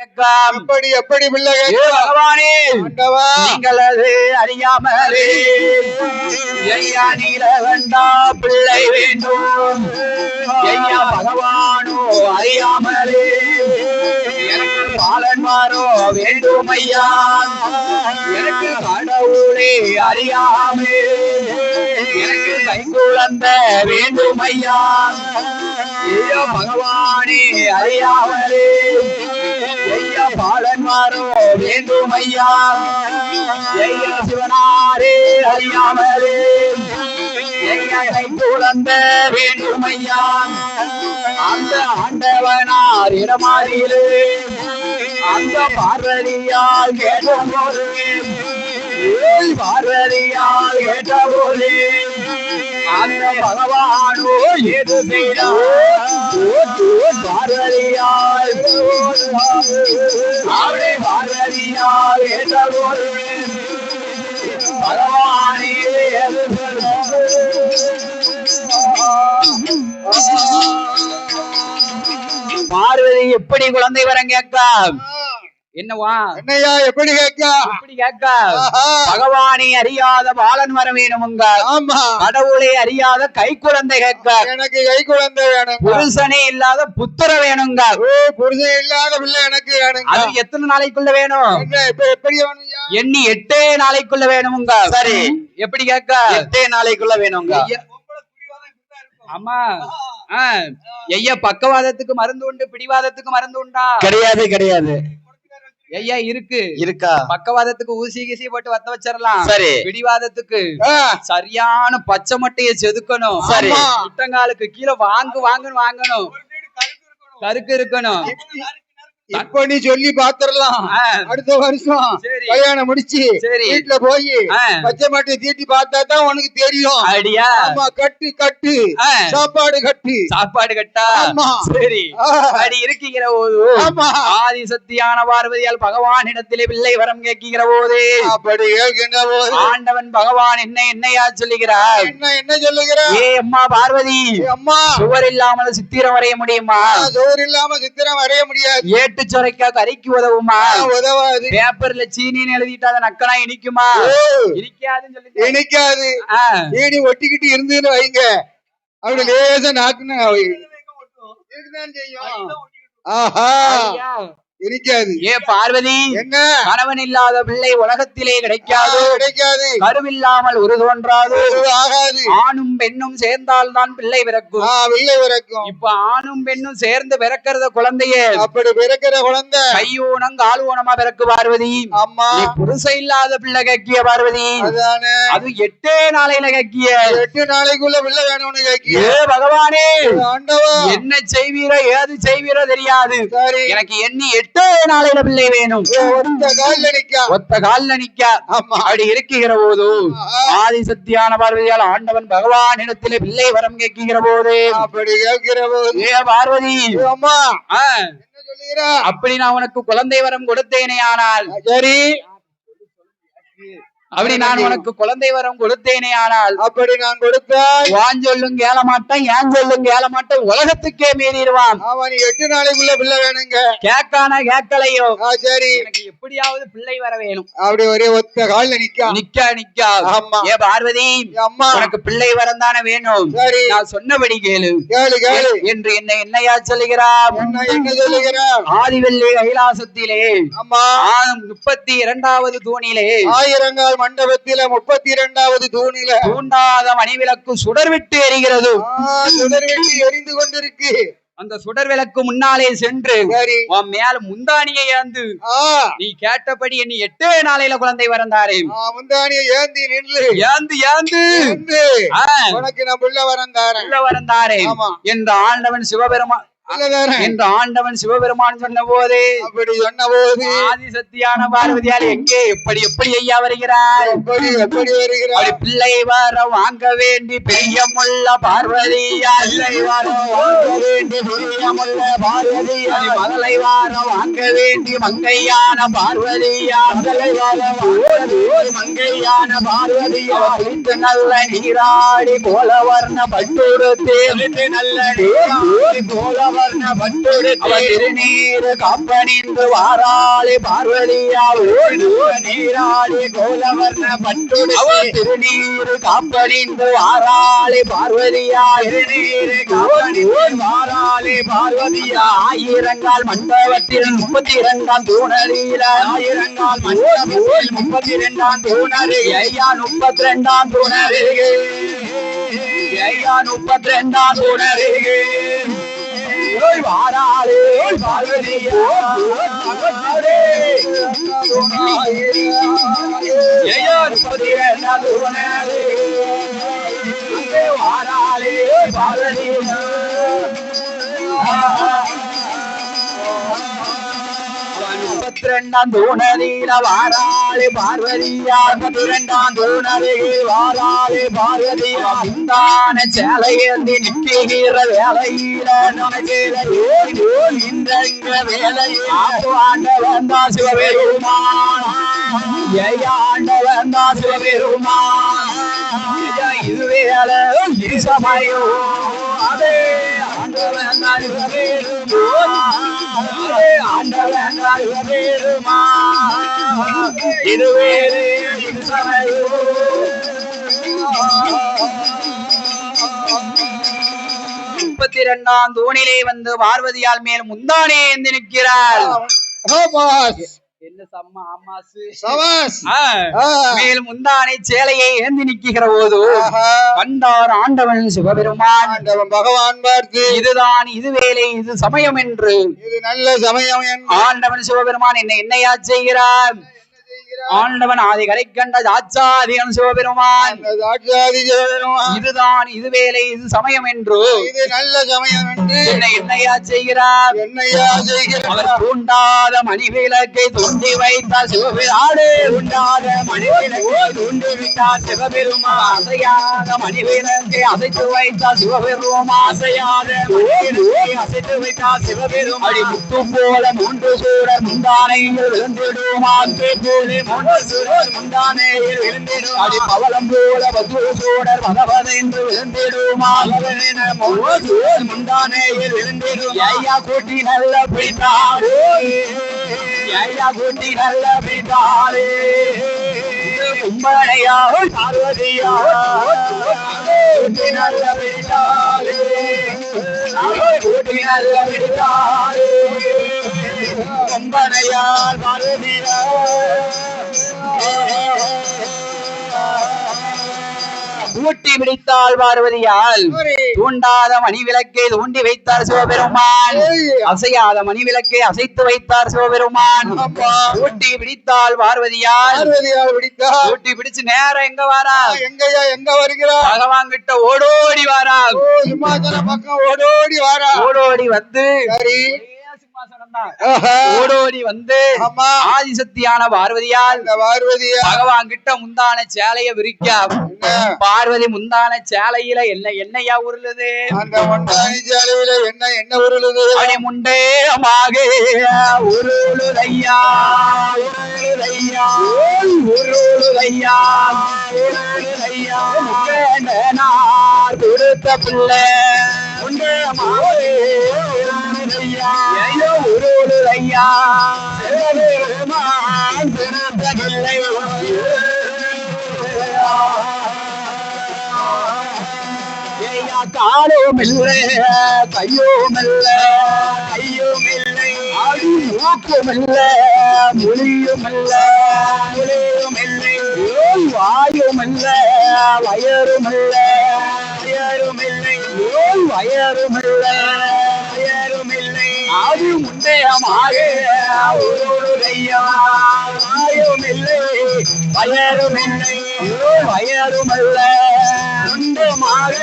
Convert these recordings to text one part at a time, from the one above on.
எப்படி எப்படி பிள்ளை பகவானே நீங்கள் அது அறியாமலே ஐயா நீல வேண்டா பிள்ளை வேண்டும் ஐயா பகவானோ அறியாமலே எனக்கு பாலன்மாரோ வேண்டும் ஐயா எனக்கு கடவுளே அறியாமே எனக்கு கைக்குழந்த வேண்டும் ஐயா ஐயா பகவானே அறியாமலே ஐயா பாலன்மாரோ வேண்டும் ஐயா ஐயா சிவனாரே அறியாமலே ஐயா கைக்குழந்த வேண்டும் ஐயா அந்த ஆண்டவனார் இடமாறியிலே அந்த பார்வதியால் கேட்டும் போது பார்வதியால் கேட்ட போது அந்த பகவானோ எது பார்வதியால் அவளை பார்வதியால் கேட்ட போது பகவானே பார்வதி எப்படி குழந்தை வரம் கேட்க என்னவா என்னையா எப்படி கேட்க பகவானை அறியாத பாலன் வர வேணுமுங்க ஆமா கடவுளை அறியாத கை குழந்தை கேட்க எனக்கு கை குழந்தை வேணும் புருஷனே இல்லாத புத்திர வேணுங்க புருஷன் இல்லாத பிள்ளை எனக்கு வேணும் அது எத்தனை நாளைக்குள்ள வேணும் எப்படி வேணும் எண்ணி 8 நாளைக்குள்ள வேணுமுங்க சரி எப்படி கேட்க 8 நாளைக்குள்ள வேணுங்க ஆமா ஐயா பக்கவாதத்துக்கு மருந்து உண்டு பிடிவாதத்துக்கு மருந்து உண்டா கிடையாது ஐயா இருக்கா பக்கவாதத்துக்கு ஊசி கீசி போட்டு வத்த வச்சிடலாம் சரி பிடிவாதத்துக்கு சரியான பச்சை மட்டைய செதுக்கணும் சரி முட்டங்காலுக்கு கீழே வாங்கணும் கருக்கு இருக்கணும் இப்ப நீ சொல்லி பாத்துரலாம் அடுத்த வருஷம் கல்யாணம் முடிச்சு வீட்டுல போய் பச்சை மாட்டை தீட்டி பார்த்தா தான் உனக்கு தெரியும் ஐடியா கட்டு சாப்பாடு கட்டா சரி அடி இருக்கிற போது ஆதி சக்தியான பார்வதியால் பகவானிடத்திலே பிள்ளை வரம் கேட்கிற போது அப்படி கேட்கின்ற போது ஆண்டவன் பகவான் என்னையா சொல்லுகிறார் என்ன சொல்லுகிறார் ஏ அம்மா பார்வதி அம்மா சுவர் இல்லாமல் சித்திரம் வரைய முடியுமா சுவர் இல்லாம சித்திரம் வரைய முடியாது சுரைக்கா கறிக்கு உதவுமா உதவாது பேப்பர்ல சீனின்னு எழுதிட்டு அதை நக்கனா இனிக்குமா இனிக்காதுன்னு சொல்லி இனிக்காது சீனி ஒட்டிக்கிட்டு இருந்துன்னு வைங்க அப்படி லேசா நாக்குன்னு செய்யும் ஆஹா இருக்காது ஏ பார்வதி என்ன கணவன் இல்லாத பிள்ளை உலகத்திலே கிடைக்காது கருவில்லாமல் ஒரு தோன்றாது ஆகாது ஆணும் பெண்ணும் சேர்ந்தால் தான் பிள்ளை பிறக்கும் இப்ப ஆணும் பெண்ணும் சேர்ந்து பிறக்கிறத குழந்தையே அப்படி பிறக்கிற குழந்தை கையூனம் காலூனமா பிறக்கு பார்வதி அம்மா புருஷ இல்லாத பிள்ளை கேக்கிய பார்வதி அது 8 நாளையில கேக்கிய 8 நாளைக்குள்ள பிள்ளை வேணும்னு கேக்கிய ஏ பகவானே ஆண்டவா என்ன செய்வீரோ ஏது செய்வீரோ தெரியாது எனக்கு எண்ணி 8 நாளையில பிள்ளை வேணும் ஒத்த கால்ல நிக்க அப்படி இருக்கிற போது ஆதி சக்தியான பார்வதியால் ஆண்டவன் பகவான் இடத்திலே பிள்ளை வரம் கேட்கிற போது அப்படி கேட்கிற போது ஏ பார்வதி அம்மா அப்படி நான் உனக்கு குழந்தை வரம் கொடுத்தேனே ஆனால் சரி அப்படி நான் உனக்கு குழந்தை வரம் கொடுத்தேனே ஆனால் அப்படி நான் கொடுத்தால் வான் சொல்லும் கேள மாட்டேன் ஏன் சொல்லும் கேள மாட்டேன் உலகத்துக்கே மீறிடுவான் அவன் 8 நாளைக்குள்ள பிள்ளை வேணுங்க கேட்கலையோ சரி எனக்கு எப்படியாவது பிள்ளை வர வேணும் அப்படி ஒரே ஒத்த கால்ல நிக்க ஆமா ஏ பார்வதி அம்மா உனக்கு பிள்ளை வரம் தானே வேணும் சரி நான் சொன்னபடி கேளு என்று என்னையா சொல்லுகிறார் என்ன சொல்லுகிறார் ஆதிவெள்ளி கைலாசத்திலே அம்மா 32வது தூணிலே ஆயிரங்கால் மண்டபத்தில 32வது தூணில தூண்டாத மணிவிளக்கு சுடர் விட்டு எரிகிறது எரிந்து கொண்டிருக்கு அந்த சுடர் விளக்கு முன்னாலே சென்று உன் மேல முந்தானியை ஏந்து நீ கேட்டபடி நீ 8 நாளையில குழந்தை வரந்தாரே முந்தானியை ஏந்தி நின்று ஏந்து உனக்கு நான் புள்ள வரந்தாரே என்று ஆண்டவன் சிவபெருமான் என்று ஆண்டவன் சிவபெருமான் சொன்ன போது அப்படி சொன்ன போது ஆதி சக்தியான பார்வதியால் எங்கே எப்படி ஐயா வருகிறார் எப்படி வருகிறார் பிள்ளை வர வாங்க வேண்டி பிரியமுள்ள பார்வதியால் மகளை வார வாங்க வேண்டி மங்கையான பார்வதியால் மங்கையான பார்வதியால் நல்ல நீராடி கோலவர்ண பட்டுடுத்து நல்ல கோல கோலவர்ண பட்டுடுத்தி திருநீர் காப்பணிந்து வாராளி பார்வதியால் நீராடி கோலவர்ண பட்டுடுத்தி திருநீர் காப்பணிந்து வாராளி பார்வதியால் திருநீர் காப்பணிந்து வாராளி பார்வதியா ஆயிரங்கால் மண்டபத்தில் 32ஆம் தூணரில ஆயிரங்கால் மண்டபத்தில் 32ஆம் தூணரி ஐயா 32ஆம் தூணரிகே ஐயா 32ஆம் தூணரிகே ஓய் வாராளே ஓய் பார்வதியா ஐயா 32ஆம் தூணரி வாராளே ஓய் பார்வதியா 32ஆம் தூணரில வாராளி பார்வதியா 32ஆம் தூணரில் வாராளி பார்வதியா முந்தான சேலையேந்தி நிற்கிற வேலையில நமக்கிற இந்த வேலையில் ஆண்டவன் தான் சிவபெருமான் ஆண்டவன் தான் சிவபெருமான் இது வேலை இது சமயம் அதே ஆண்டவன் தான் ஆண்டவன் தான் சிவபெருமான் இது வேறு இது சமயம் 32ஆம் தூணிலே வந்து பார்வதியால் மேல் முந்தானே என்று நிற்கிறார் என்ன சம்மா மேல் முந்தானை சேலையை ஏந்தி நிற்கிற போது கண்டார் ஆண்டவன் சிவபெருமான் பகவான் பார்த்து இதுதான் இது வேலை இது சமயம் என்று இது நல்ல சமயம் ஆண்டவன் சிவபெருமான் என்னையா செய்கிறார் ஆண்டவன் ஆதி கரை கண்ட சாட்சாதிகன் சிவபெருமான் இதுதான் இது வேலை இது சமயம் என்று இது நல்ல சமயம் என்று என்னையா செய்கிறார் அவர் தூண்டாத மணிவிளக்கை தூண்டி வைத்தார் சிவபெருமானே தூண்டாத மணிவிளக்கை தூண்டி விட்டார் சிவபெருமான் அசையாத மணிவிளக்கை அசைத்து வைத்தார் சிவபெருமான் அசையாத மணிவிளக்கை அசைத்து வைத்தார் சிவபெருமான் முத்து போல 3 சூரர் முந்தானையில் விழுந்திடுமான் முந்தானையில் விழுந்திடும் அடி பவளம் போல 10 சூடர் மதவதைந்து விழுந்திடுமான் முந்தானையில் விழுந்திடும் ஐயா கூட்டி நல்ல பிடித்தாரே ஐயா கூட்டி நல்ல பிடித்தாரே கும்பனையா பார்வதியா கூட்டி நல்ல பிடித்தாரே கூட்டி நல்ல பிடித்தாரே கும்பனையால் பார்வதியா கூட்டி பிடித்தாள் பார்வதியால் தூண்டாத மணி விளக்கை தூண்டி வைத்தார் சிவபெருமான் அசையாத மணி விளக்கை அசைத்து வைத்தார் சிவபெருமான் கூட்டி பிடித்தாள் பார்வதியால் கூட்டி பிடிச்சு நேரம் எங்க வாரா எங்க வருகிறா பகவான் கிட்ட ஓடோடி வாரா சிம்மாசன பக்கம் ஓடோடி வாரா ஓடோடி வந்து ஓடோடி வந்து ஆதிசக்தியான பார்வதியால் பகவான் கிட்ட முந்தான சேலைய விரிக்க பார்வதி முந்தான சேலையில என்னையா உருளுது அந்த முந்தானி சேலையில என்ன உருளுது அடி முண்டேமாக உருளுதையா உருளுதையா உருளுதையா உருளுதையா கொடுத்த பிள்ளை உருளுதையா காலும் இல்லை கையும் இல்லை கையும் இல்லை மூக்கும் இல்லை மொழியும் இல்லை மொழியும் இல்லை வாயும் இல்லை வயரும் இல்லை வயரும் இல்லை வயரும் இல்லை வயரும் இல்லை அது முந்தையமாக உருளுதையா வாயும் இல்லை வயரும் இல்லை வயரும் இல்லை முந்தமாக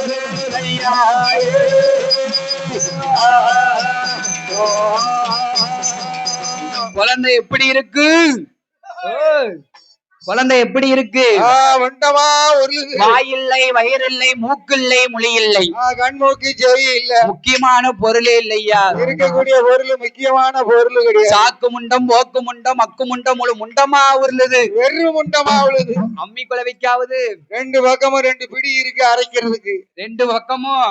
உருளுதையா குழந்தை எப்படி இருக்கு குழந்தை எப்படி இருக்கு? வண்டமா ஒரு வாயில்லை, வயிறில்லை, மூக்கில்லை, மொழி இல்லை, கண் மூக்கு செவி இல்ல. முக்கியமான பொருளே இல்லையா? இருக்கக்கூடிய பொருள் முக்கியமான பொருள் கிடையாது. சாக்கு முண்டம், போக்கு முண்டம், மக்கு முண்டம், முழு முண்டமா உருளுது, வெறு முண்டமா உழுது. அம்மி குலவைக்காவது 2 பக்கமும் 2 பிடி இருக்கு அரைக்கிறதுக்கு. 2 பக்கமும்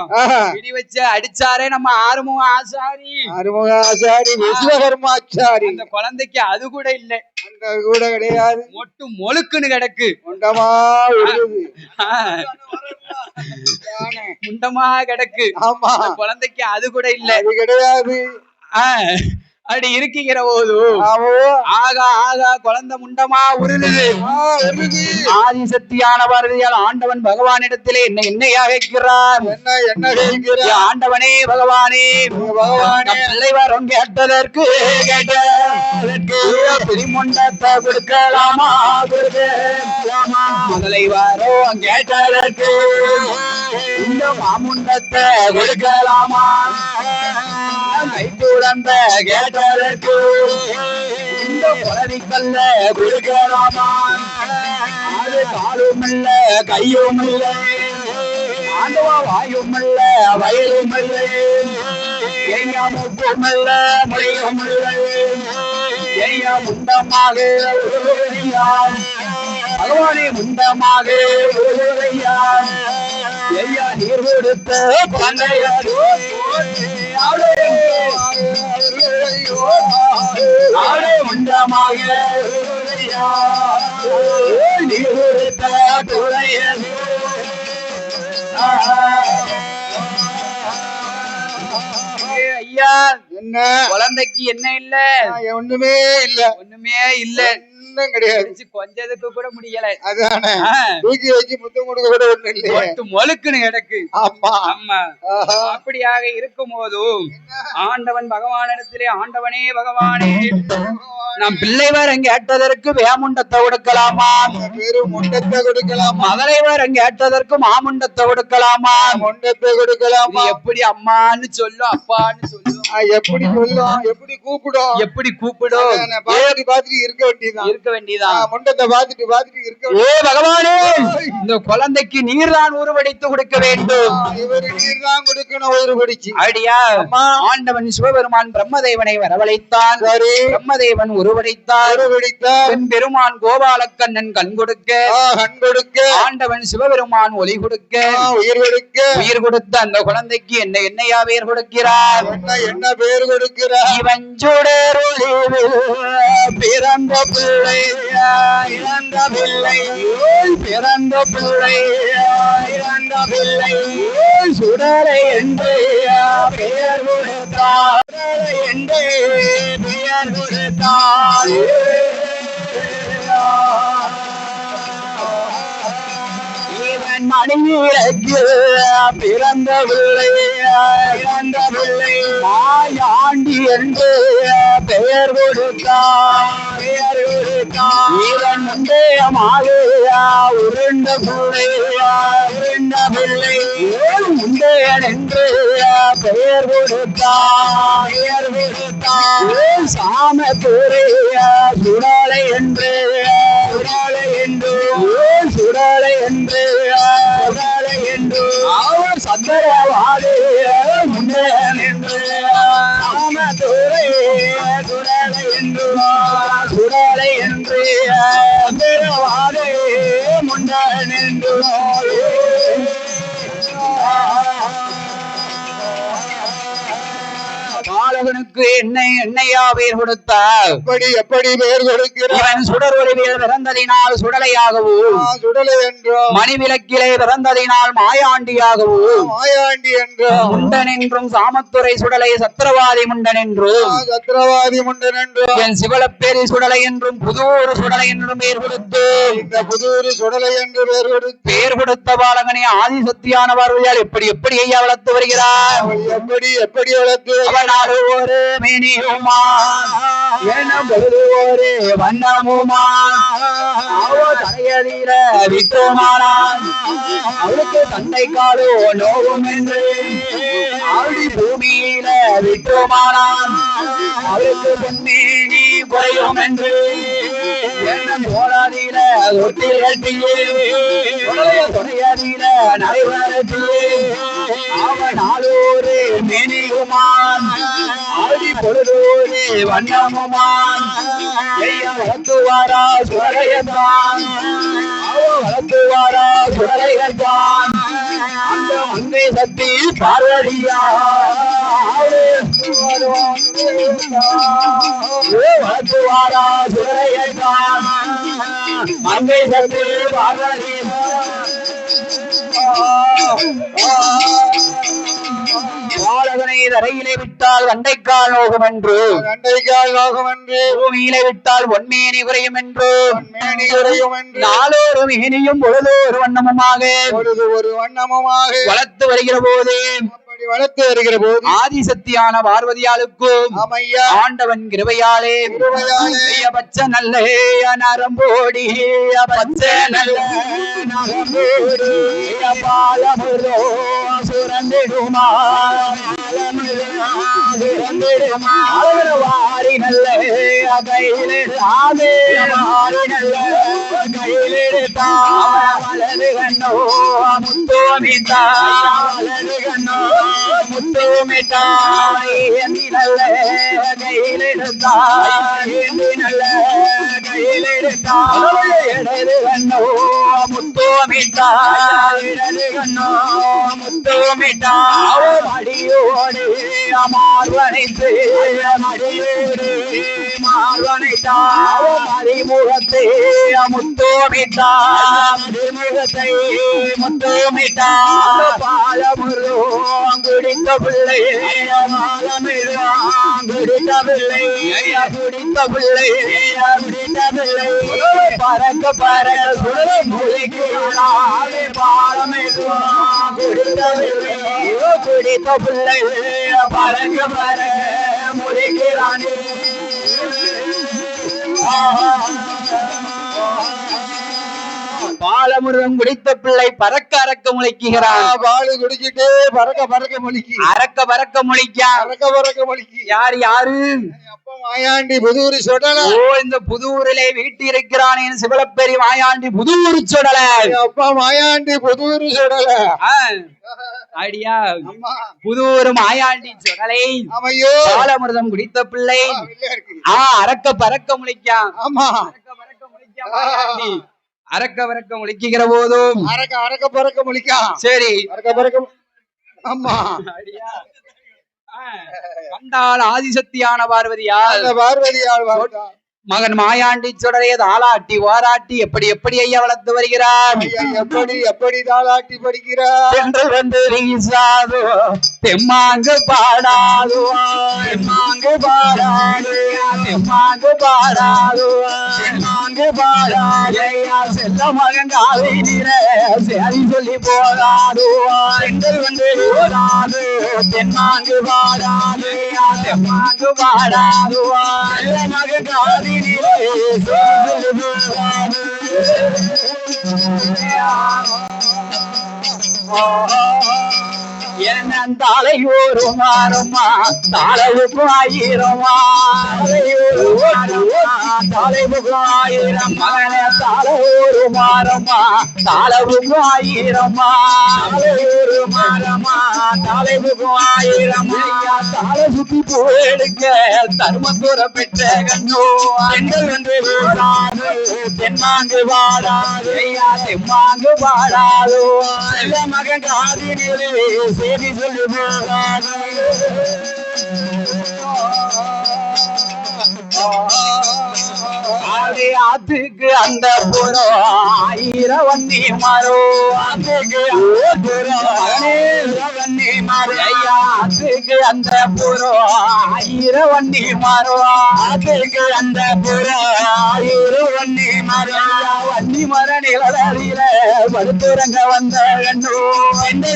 பிடி வச்சு அடிச்சாரே நம்ம ஆறுமுக ஆசாரி. ஆறுமுக ஆசாரி, விஸ்வகர்மாச்சாரி. அந்த குழந்தைக்கு அது கூட இல்லை, அந்த கூட கிடையாது. மொட்டு மொழுக்குன்னு கிடக்கு, முண்டமா உழுது. முண்டமா கிடக்கு. ஆமா, குழந்தைக்கு அது கூட இல்ல, அது கிடையாது. அப்படி இருக்கிற போது ஆகா ஆகா குழந்தை முண்டமா உருளுது. ஆதிசக்தியான பார்வதியால் ஆண்டவன் பகவானிடத்திலே என்னையா கேட்கிறார்? என்ன கேட்கிறார்? ஆண்டவனே பகவானே, பிள்ளை வரும் கேட்டதற்கு பிரிமுண்டத்தை கொடுக்கலாமா? முதலை வரும் கேட்டதற்கு இந்த மாமுண்டத்தை கொடுக்கலாமா? கை குழந்த கேட்டதற்கு இந்த குழந்தைக்கல்ல கொடுக்கலாமா? அது காலும் இல்ல கையும் இல்ல, ஆண்டவா வாயும் இல்ல வயலும் இல்லை, மூக்கும் இல்ல மொழியும் இல்லை, முண்டமாக பகவானே முண்டமாக நீர் கொடுத்த குழந்தையாரோ முண்டமாக நீர் கொடுத்த குழந்தையாரோ. ஐயா, என்ன குழந்தைக்கு என்ன இல்ல? ஒண்ணுமே இல்ல, ஒண்ணுமே இல்ல, கிடையாது. கொஞ்சதுக்கு கூட முடியல. அதானே தூக்கி வச்சு முத்தம் கொடுக்க கூட ஒண்ணு இல்ல, மொழுக்குன்னு கிடக்கு. ஆமா ஆமா. அப்படியாக இருக்கும் போதும் ஆண்டவன் பகவானிடத்திலே ஆண்டவனே பகவானே, நம் பிள்ளை வரம் கேட்டதற்கு வேமுண்டத்தை கொடுக்கலாமா? முண்டத்தை கொடுக்கலாமா? மகளை வரம் கேட்டதற்கு மாமுண்டத்தை கொடுக்கலாமா? முண்டத்தை கொடுக்கலாமா? எப்படி அம்மான்னு சொல்லும், அப்பான்னு சொல்லும், எப்படி சொல்லும், எப்படி கூப்பிடும், எப்படி கூப்பிடும்? பாத்துட்டு இருக்க வேண்டியதான், இருக்க வேண்டியதான். முண்டத்தை பாத்துட்டு இருக்க. ஓ பகவானே, இந்த குழந்தைக்கு நீர்தான் உருவடித்து கொடுக்க வேண்டும். இவரு நீர்தான் கொடுக்கணும் உருவடிச்சு. அப்படியா? ஆண்டவன் சிவபெருமான் பிரம்மதேவனை வரவழைத்தான். பிரம்மதேவன் உருவடித்தார். பெருமான் கோபாலக்கண்ணன் கண் கொடுக்க, ஆண்டவன் சிவபெருமான் ஒளி கொடுக்க, உயிர் கொடுத்த அந்த குழந்தைக்கு என்னையா பேர் கொடுக்கிறார்? என்ன பேர் கொடுக்கிறார்? இவன் சுடரொளிவில் பிறந்த பிள்ளை, இறந்த பிள்ளை, பிறந்த பிள்ளை, இறந்த பிள்ளை, சுடரை என்று பெயர் கொடுத்தார், என்று பெயர் கொடுத்தார். மணிக்கு பிறந்த பிள்ளை, இறந்த பிள்ளை, மாயாண்டி என்று பெயர் கொடுத்தார், பெயர் கொடுத்தார். இதன் முந்தையமாக உருண்ட பிள்ளை, உருண்ட பிள்ளை, முந்தையன் என்று பெயர் கொடுத்தார், பெயர் கொடுத்தார். சாமத்துறை சுடலை என்று, சுடலை என்று, சுடலை என்று, சுடலை என்று, அவர் சந்தரவாடு முன்னேன் என்று, சாமத்துறை சுடலை என்று, சுடலை என்று, சந்தரவாடு முன்னேன் என்று. பாலகனுக்கு என்னையா பேர் கொடுத்தார்? எப்படி பேர் கொடுக்கிறான்? சுடர் ஒளிவில் பிறந்ததினால் சுடலையாகவும், சுடலை என்றும், மணிவிளக்கிலே பிறந்ததினால் மாயாண்டியாகவும், மாயாண்டி என்றும், முண்டன் என்றும், சாமத்துறை சுடலை சத்திரவாதி முண்டன் என்றும், சத்திரவாதி முண்டன் என்றும், என் சிவலப்பேரி சுடலை என்றும் புதூர் சுடலை என்றும் பேர் கொடுத்து, இந்த புதூர் சுடலை என்று பேர் கொடுத்த பாலகனை ஆதிசக்தியான பார்வையால் எப்படி ஐயா வளர்த்து வருகிறார்? எப்படி வளர்த்து? ஒரு மேனியுமா, ஒரு வண்ணமுமா, தரையதில விட்டுமானான், அவளுக்கு தந்தை காலோ நோவும் என்று, ஆடி பூமியில விட்டுமானான், அவளுக்கு பொன்னேனி குறையும் என்று, போராதியில தொட்டில் கட்டியே துணையதியில நடைபெறத்தியே அவன் ஆளூரு மேனிகுமான் ஆடி பொழுதூரு வண்ணமுமான் வளர்த்துவாரா சுவரையத்தான் வளர்த்துவாரா சுவரையத்தான் அந்த மங்கை சக்தி பார்வதியா வளர்த்துவாரா சுவரையத்தான் மங்கை சக்தி பார்வதியா பாலகனை தரையிலே விட்டால் கண்டைக்கால் நோகம் என்று பூமியிலே விட்டால் பொன்மேனி குறையும் என்று நாளோரு மேனியும் பொழுதோரு வண்ணமுமாக வளர்த்து வருகிற போது ஆதிசக்தியான பார்வதியாளுக்கும் ஆண்டவன் கிருபையாலே பச்சை நல்ல நரம்போடி பச்சை நல்ல நரம்போடி பாலமுரோ சுரந்திடுமா வாரி நல்ல கையிலே வாரி நல்ல கையிலெடுத்தா வலது கண்ணோ முத்தோமித்தா வலது கண்ணோ முத்தோமித்தாய் நல்ல கையிலெடுத்தா நல்ல கையிலெடுத்தா இடது கண்ணோ முத்தோமித்தா இடது கண்ணோ முத்தோமித்தா மடியோடு மார்வனைத்து மடியோடு மார்வனைத்தா மதிமுகத்தை முத்தோமித்தா மதிமுகத்தை முத்தோமித்தா பாலமுரு குடித்த பிள்ளை குடித்த பிள்ளை குடித்த பிள்ளை குடித்த பிள்ளை பறக்க பறக்க சுழலை மொழிக்கிறாளே பாலமிரு குடித்த பிள்ளை குடித்த பிள்ளை பறக்க பறக்க மொழிக்கிறானே பாலமுருகன் குடித்த பிள்ளை பறக்க அறக்க முளைக்குகிறான் பாலு குடிச்சிட்டு பறக்க பறக்க முழிக்கி அறக்க பறக்க முளைக்கா பறக்க பறக்க முழிக்கி யாரு அப்பா மாயாண்டி புதூர் சொடல இந்த புதூரிலே வீட்டு இருக்கிறான் சிவலப்பெரி மாயாண்டி புதூர் சொடல அப்பா மாயாண்டி புதூர் சொடல ஐடியா புதூர் மாயாண்டி சொடலை அமையோ பாலமுருகன் குடித்த பிள்ளை அறக்க பறக்க முளைக்கா ஆமா அறக்க பறக்க முளைக்குகிற போதும் அறக்க அறக்க பறக்க முழிக்கா சரி அறக்க பறக்க ஆமா கண்டால் ஆதிசக்தியான பார்வதியால் மகன் மாயாண்டி சுடரைய தாளாட்டி வாராட்டி எப்படி எப்படி ஐயா வளர்த்து வருகிறார் எப்படி எப்படி தாளாட்டி படிக்கிறார் என்று வந்து ரீசாதோ தெம்மாங்கு பாடாதோ தெம்மாங்கு பாடாது தெம்மாங்கு பாடாதோ தெம்மாங்கு பாடாதையா செல்ல மகன் காலை நிற சரி சொல்லி போடாதோ என்று வந்து போடாது தெம்மாங்கு பாடாது தெம்மாங்கு பாடாதோ மகன் காலை என் தலையூரு மாறுமா தலைவுக்கு ஆயிரமா தலைவுக்கு ஆயிரம் மகனே தலையூரு மாறமா தலைவுக்கு ஆயிரமா தலையூரு மாறமா தலைவுக்கு ஆயிரம் தலை சுத்தி போடுக்க தர்மத்துற பெற்ற கண்ணோ பெண்கள் என்று தென்மாங்கு வாடாது தெம்மாங்கு வாடாதோ மகன் காதினிலே சேதி சொல்லி போகாது ஆத்துக்கு அந்த புறம் ஆயிரம் வன்னி மரோ ஆத்துக்கு வன்னி மரோ ஐயா ஆத்துக்கு அந்த புறம் ஆயிரம் வன்னி மரோ ஆத்துக்கு அந்த புறம் ஆயிரம் வன்னி மரோ வன்னி மர நிழலில படுத்துறங்க வந்த கண்ணோ வந்து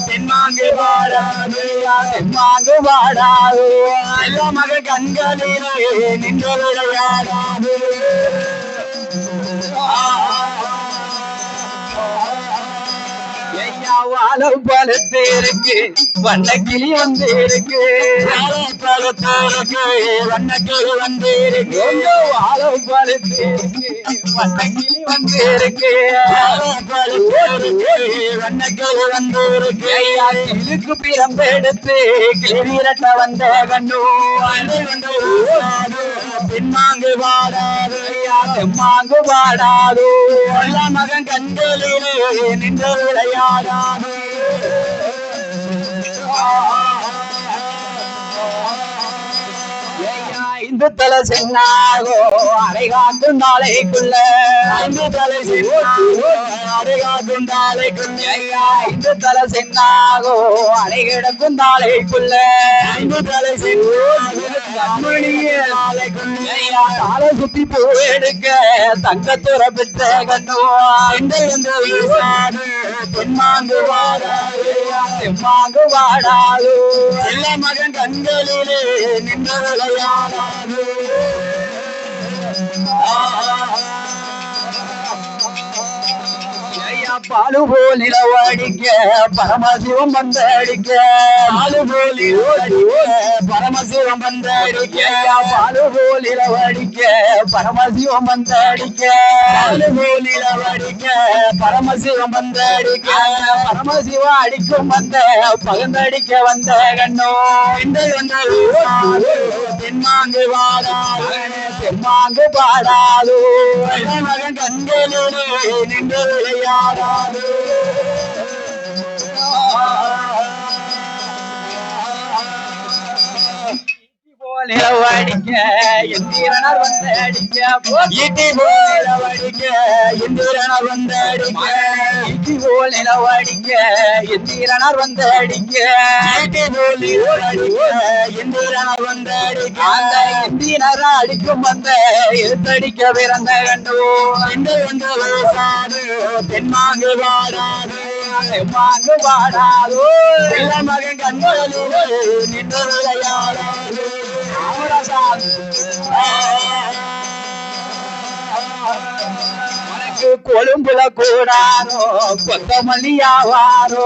தென்மாங்கு வாடாது தென்மாங்கு வாடாது மக கண்களிலே நின்று விளையாடாது வாழம் பழுத்து இருக்கு வண்ணக்கிளி வந்து இருக்கு வண்ணக்கிளி வந்து இருக்கு வாழம் பழுத்து இருக்கு வண்ணக்கிளி வந்து இருக்கு வண்ணக்கிளி வந்து இருக்கு இதுக்கு பிறம்பு எடுத்து கிளிரட்ட வந்த கண்ணு பின்மாங்கு பாடாது தெம்மாங்கு பாடாது மகன் கண்களிலே நின்று விளையாடாது ஐந்து தலை சென்னாகோ அரை காக்கும் நாளைக்குள்ள ஐந்து தலை அரை காக்கும் நாளைக்குள்ள ஐந்து தலை சென்னாகோ அரை கிடக்கும் நாளைக்குள்ள ஐந்து தலை நாளை சுத்தி பூ எடுக்க தங்கத்துற பெற்ற கண்ணோ தெம்மாங்கு வாடாது தெம்மாங்கு வாடாது எல்லா மகன் கண்களிலே நின்று விளையாடாது பாலு போல் நிலவடிக்க பரமசிவம் வந்தடிக்க பாலு போல் பரமசிவம் வந்தடிக்க பாலு போல் நிலவடிக்க பரமசிவம் வந்தடிக்க பாலு போல் நிலவடிக்க பரமசிவம் வந்தடிக்க பரமசிவம் அடிக்கும் வந்த பகந்தடிக்க வந்த கண்ணோ தென்மாங்கு பாடாது தென்மாங்கு பாடாது மகன் கண்களிலே நின்று விளையாடாது நிலவடிக்க எந்திரனார் வந்து அடிக்க ஈட்டி போல் நிலவடிக்க எந்திரனார் வந்து அடிக்க ஈட்டி போல் நிலவடிக்க எந்திரனார் வந்து அடிக்க ஈட்டி போல் நிலவடிக்க எந்திரனார் வந்து அடிக்க அந்த எந்திரனார் அடிக்கும் வந்த எழுத்தடிக்க பிறந்த கண்டோ தென்மாங்கு பாடாது தெம்மாங்கு பாடாதோ மகன் கண்களிலே நின்று விளையாடாது கொழும்புல கூடாரோ கொத்தமல்லியாவாரோ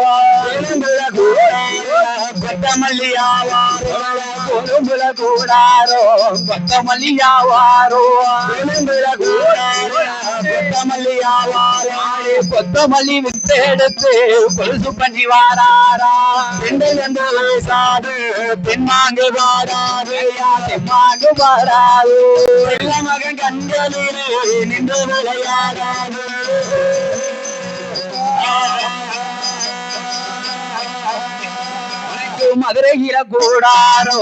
கொத்தமல்லியாவாரோ கொழும்புல கூடாரோ கொத்தமல்லியாவாரோ கொத்தமல்லியாவாரோ கொத்தமல்லி வித்து எடுத்து கொலுசு பண்ணி வாராரா சாது தென்மாங்கு பாடாது தென்மாங்கு பாடாது மகன் கண்களிலே நின்று விளையாடாது மதுரையில கூடாரோ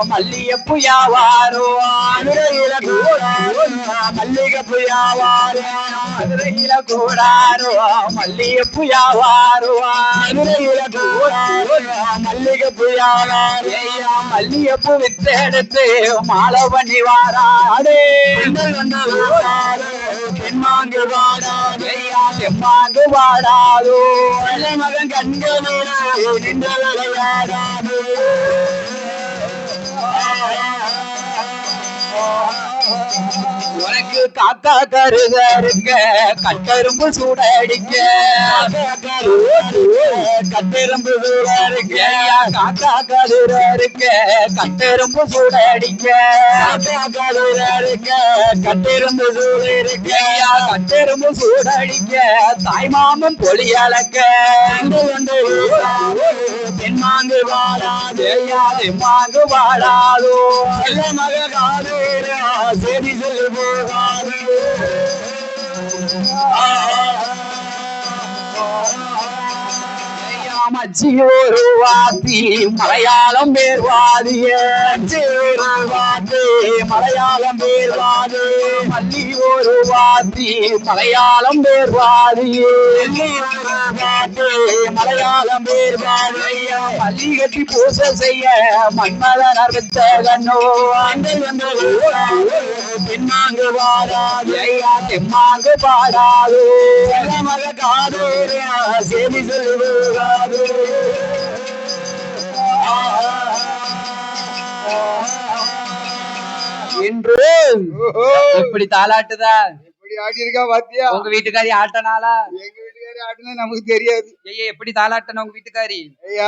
மல்லிகைப்பூ யாவாரோ மதுரையில கூடாரோ மல்லிகைப்பூ யாவாரோ மதுரையில கூடாரோ மல்லிகைப்பூ யாவாரோ மதுரையில கூடாரோ மல்லிகைப்பூ யாவாரோ மல்லிகைப்பூ வித்து எடுத்து மாலை பண்ணி வாராடே தென்மாங்கு பாடாது தெம்மாங்கு பாடாதோ மகன் கண்களிலே நின்று விளையாடாது உனக்கு காக்கா கருத இருக்க கட்டெரும்பு சூடடிக்க கட்டெரும்பு சூடடிக்க காக்கா கருத இருக்க கட்டெரும்பு சூடடிக்க கருத இருக்க கட்டெரும்பு சூடு இருக்க கட்டெரும்பு சூடடிக்க தாய்மாமன் பொலி அளக்க தென்மாங்கு வாழாது தென்மாங்கு வாழாதோ மக காது சேதி சொல்லி போகாது மச்சி ஒரு வாத்தி மலையாளம் பேர்வாதிய வாத்தி மலையாளம் பேர்வாது மல்லி ஒரு வாத்தி மலையாளம் பேர்வாதியே மலையாளம் பேர்வாதியா மல்லி கட்டி பூசை செய்ய மன்மதனர் வித்த கண்ணோ தென்மாங்கு பாடாது தெம்மாங்கு பாடாது மக காது சேதி சொல்லுவாது என்று எப்படி தாளாட்டுதா எப்படி ஆடி இருக்கா பாத்தியா? உங்க வீட்டுக்காரி ஆட்டனாலா? எங்க வீட்டுக்காரி ஆட்டுனா நமக்கு தெரியாது. ஐயா எப்படி தாளாட்டணும் உங்க வீட்டுக்காரி? ஐயா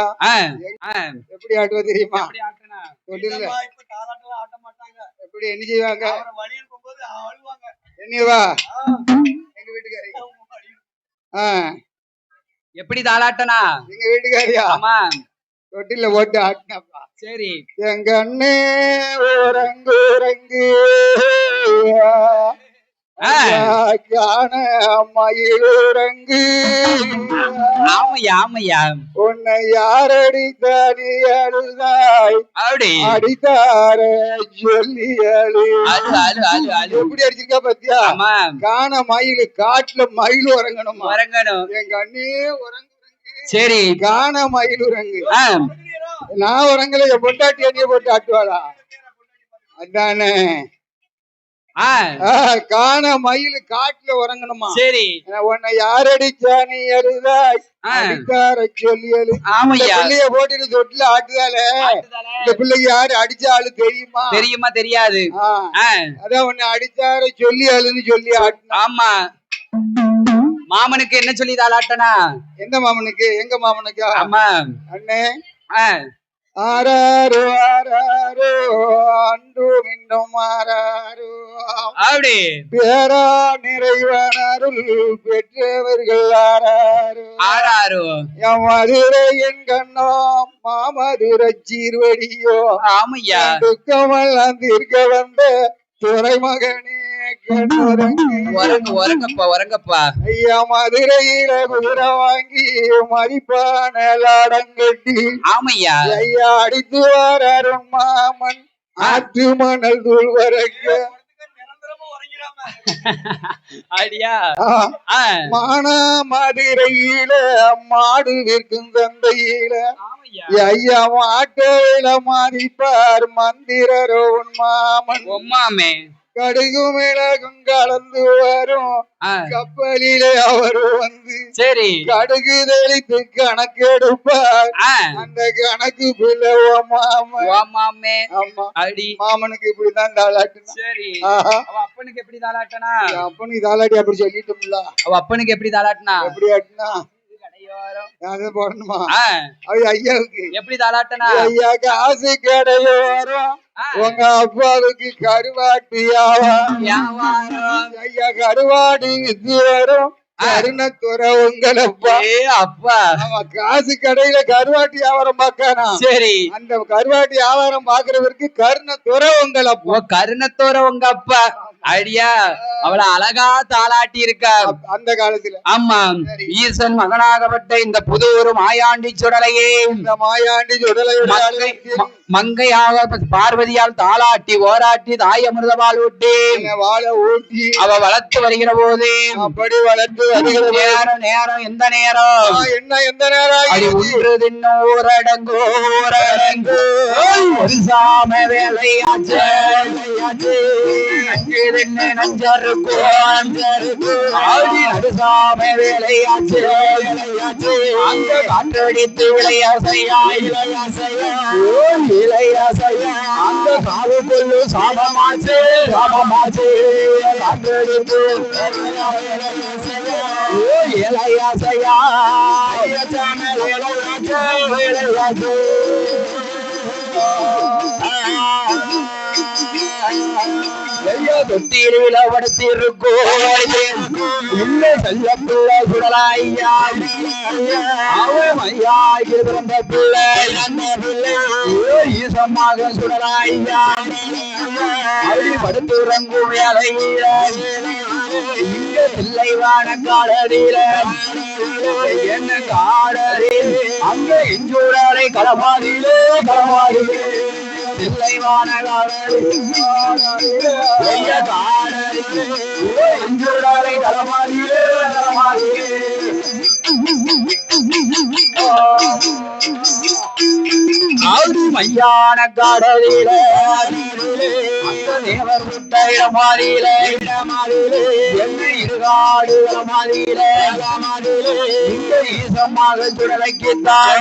எப்படி ஆட்டுவா தெரியுமா? எப்படி ஆட்டனா? இப்ப தாலாட்டலாம் ஆட்ட மாட்டாங்க. எப்படி என்ன செய்வாங்க? வழியில் போகும்போது அழுவாங்க. என்னவா எங்க வீட்டுக்காரி எப்படி தாளாட்டனா? எங்க வீட்டுக்காரியா? ஆமா தொட்டில போட்டு ஆட்டினாப்பா. சரி. எங்க அண்ணே ஓரங்கு ரங்கு காண மயிலுரங்கு. ஆமையா ஆமையா. உன்னை யாரடித்தானி அழுதாய் அப்படி அடித்தார சொல்லி அழு. எப்படி அடிச்சிருக்கா பாத்தியா? ஆமா. காண மயிலு காட்டுல மயில் உறங்கணும் உறங்கணும். எங்க அண்ணே உறங்கு. சரி. காண மயில் உறங்கு. நான் உறங்கல, என் பொண்டாட்டி அண்ணிய போட்டு ஆட்டுவாளா? அதானே காண மயில் காட்டுல உறங்கணுமா? சரி. உன்னை யாரடிச்சா நீ அழுதாய் அடித்தார சொல்லி அழு. பிள்ளைய போட்டு தொட்டில ஆட்டுதால இந்த பிள்ளைக்கு யாரு அடிச்ச ஆளு தெரியுமா? தெரியுமா? தெரியாது. அதான் உன்னை அடிச்சார சொல்லி அழுன்னு சொல்லி ஆட்டு. ஆமா. மாமனுக்கு என்ன சொல்லி தாளாட்டனா? எந்த மாமனுக்கு? எங்க மாமனுக்கு? ஆமா. அண்ணே ஆறாரோ ஆறாரோ அன்றும் இன்னும் ஆறாரோ. அப்படி பேரா நிறைவனருள் பெற்றவர்கள் ஆறாரோ ஆறாரோ. என் மதுரை என் கண்ணோ மாமதுரை சீர்வடியோ. ஆமையா. துக்கமெல்லாம் தீர்க்க வந்த துறைமகனே உறங்கப்பா. ஐயா மதுரையில குதிரை வாங்கி மதிப்பான லாடங்கட்டி. ஆமையா. ஐயா அடித்து வாரும் மாமன் ஆற்று மணல் தூள் வரங்க. அடியா மானா மதுரையில மாடு விற்கும் சந்தையில ஐயா மாட்டையில மதிப்பார் மந்திரரோ உன் மாமன். உம்மாமே கடுகு மிளகும் கலந்து வரும் கப்பலிலே அவரு வந்து. சரி. கடுகு தெளித்து கணக்கெடுப்பார். அந்த கணக்கு பிள்ளை மாமே. ஆமா. அடி மாமனுக்கு இப்படிதான் தாளாட்டணும். சரி. அப்பனுக்கு எப்படி தாளாட்டனா? அப்பனுக்கு தாளாட்டி அப்படி சொல்லிட்டோம்ல. அவ அப்பனுக்கு எப்படி தாளாட்டினா? எப்படி ஆட்டினா போடணுமா? ஐயாவுக்கு எப்படி தாளாட்டனா? ஐயாக்கு ஆசை கடையோரம் உங்க அப்பாவுக்கு கருவாட்டு வியாபாரம். ஐயா கருவாடு வித்து வரும் கருணத்துறை உங்களப்பா. அப்பா காசு கடையில கருவாட்டு வியாபாரம் பாக்கானா? சரி. அந்த கருவாட்டு வியாபாரம் பாக்குறவருக்கு கருணத்துறை உங்களப்பா. கருணத்துறை உங்க அப்பா. ஐடியா அவளை அழகா தாளாட்டி இருக்கா அந்த காலத்துல. ஆமா. ஈசன் மகனாகப்பட்ட இந்த புதூர் மாயாண்டி சுடலையே இந்த மாயாண்டி சுடலை மங்கையாக பார்வதியால் தாளாட்டி ஓராட்டி தாய் அமிர்தபால் ஊட்டி வாழ ஊட்டி அவ வளர்த்து வருகிற போது அப்படி வளர்த்து வருகிற நேரம் நேரம் எந்த நேரம் என்ன எந்த நேரம் அது ஒன்று தின்னும் ஊரடங்கு ஊரடங்கு ஒரு சாம வேலையாச்சு நஞ்சருக்கு சாம வேலையாச்சு அங்க காற்றடித்து விளையாசையா இளையாசையா அந்த காவு கொள்ளு சாபமாச்சு சாபமாச்சு காற்றடித்து இளையாசையா விளையாச்சு தொட்டியில படுத்திருக்கோம் இல்ல செல்ல பிள்ளை சுடலாய்யா அவன் ஐயா பிறந்த பிள்ளை ஈசமாக சுடலாய்யா அப்படி படுத்துறங்கும் வேலையில இங்க பிள்ளைவான காடடியில என்ன காடலில் அங்க இஞ்சூராலை களமாதிலே களமாதிலே பிள்ளைவான காடலில் களமாதிலே களமாதிலே ஆடி மையான கடலில தேவர் விட்ட இடமாதில என்ன இருகாடு இடமாதில இங்க ஈசமாக சுடலைக்குத்தான்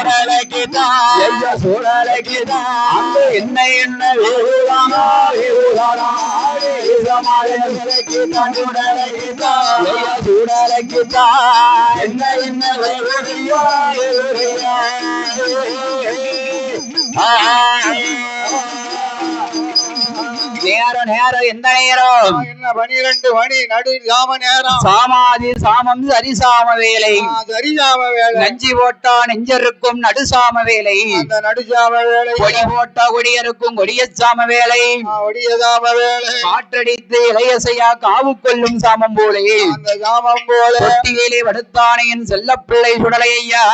சுடலைக்குத்தான் அங்க என்ன என்ன வேறுதானா வேறுதானா என்ன என்ன நேரம் நேரம் எந்த நேரம் என்ன 12 மணி நடு சாம நேரம் சாமாதி சாமம் சரிசாம வேலை சரிசாம வேலை நஞ்சி போட்டா நெஞ்சருக்கும் நடுசாம வேலை அந்த நடுசாம வேலை கொடி போட்டா கொடியருக்கும் கொடிய சாம வேலை ஒடியதாம வேலை காற்றடித்து இளையசையா காவு கொள்ளும் சாமம் போலே அந்த சாமம் போல கொட்டியிலே வடுத்தானையின் செல்ல பிள்ளை சுடலை ஐயா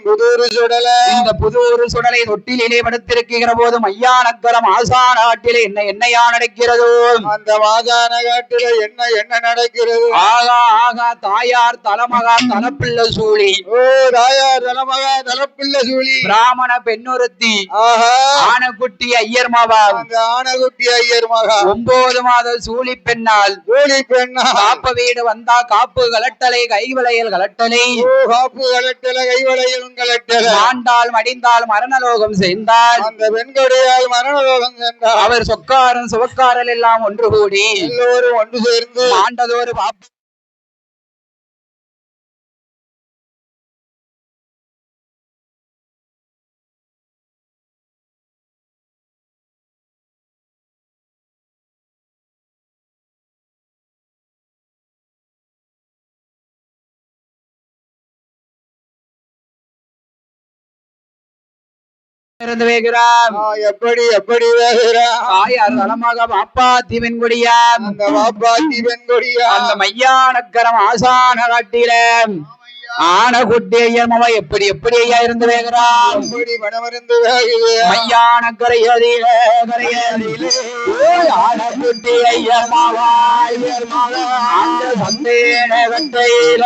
புதூர் சுடல இந்த புதூர் சுடலை தொட்டிலே படுத்திருக்கிற போதும் ஐயா நக்கரம் ஆசான காட்டிலே என்ன என்னையா நடக்கிறதோ அந்த வாதான காட்டில என்ன என்ன நடக்கிறது ஆகா ஆகா தாயார் தலமகா தலப்பிள்ள சூழி தாயார் தலமகா தலப்பிள்ள சூழி பிராமண பெண்ணுறுத்தி ஆனக்குட்டி ஐயர் மகா அந்த ஆனகுட்டி ஐயர் மகா 9 மாத சூழி பெண்ணால் காப்பு வீடு வந்தா காப்பு கலட்டலை கைவளையல் கலட்டலை காப்பு கலட்டல கைவளையலும் கலட்டல ஆண்டால் மடிந்தால் மரணலோகம் சேர்ந்தால் அந்த பெண்கொடையால் மரணலோகம் சென்றார் அவர் சொக்காரன் சுவக்காரல் எல்லாம் ஒன்று கூடி எல்லோரும் ஒன்று சேர்ந்து ஆண்டதோரு பாப்பு எப்படி எப்படி தாயார் தலமாக பாப்பாத்தி பெண்கொடியா அந்த பாப்பாத்தி பெண்கொடியா அந்த மையானக்கரம் ஆசான காட்டில ஆனகுட்டி ஐயர் மாமா எப்படி எப்படி ஐயா இருந்து வேகிறான் மையான கரையதில ஆனகுட்டி ஐயர் மாவா அந்த சந்தேன கட்டையில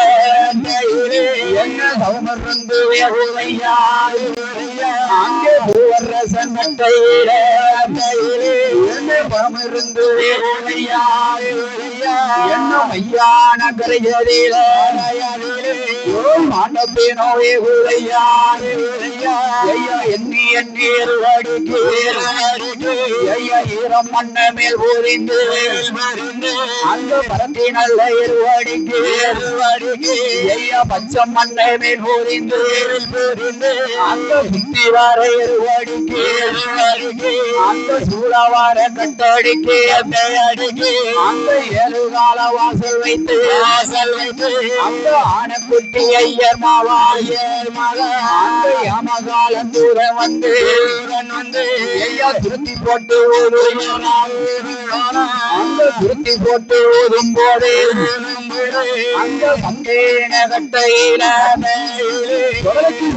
என்ன சமர்ந்து வேகுதையா அங்கே பூவரசன் கட்டையில என்ன பமர்ந்து வேகுதையா என்ன மையான கரையதில மாண்டப்பேனோவே உரையா எண்ணி எண்ணீர் ஈரம் மண்ண மேல் ஊரிந்து அந்த பரந்தி நல்ல இருவடிக்கு பச்சம் மண்ண மேல் ஊரிந்து அந்த சுத்தி வார இருவடிக்கு அந்த சூழவார கட்டடிக்கு அந்த 7 கால வாசல் வைத்து அந்த ஆனக்குட்டி ஐயர் மாவா அந்த யமகாலம் தூரம் வந்து ஐயா திருத்தி போட்டு அந்த திருத்தி போட்டு ஓதும் போது அந்த சந்தேன கட்டையில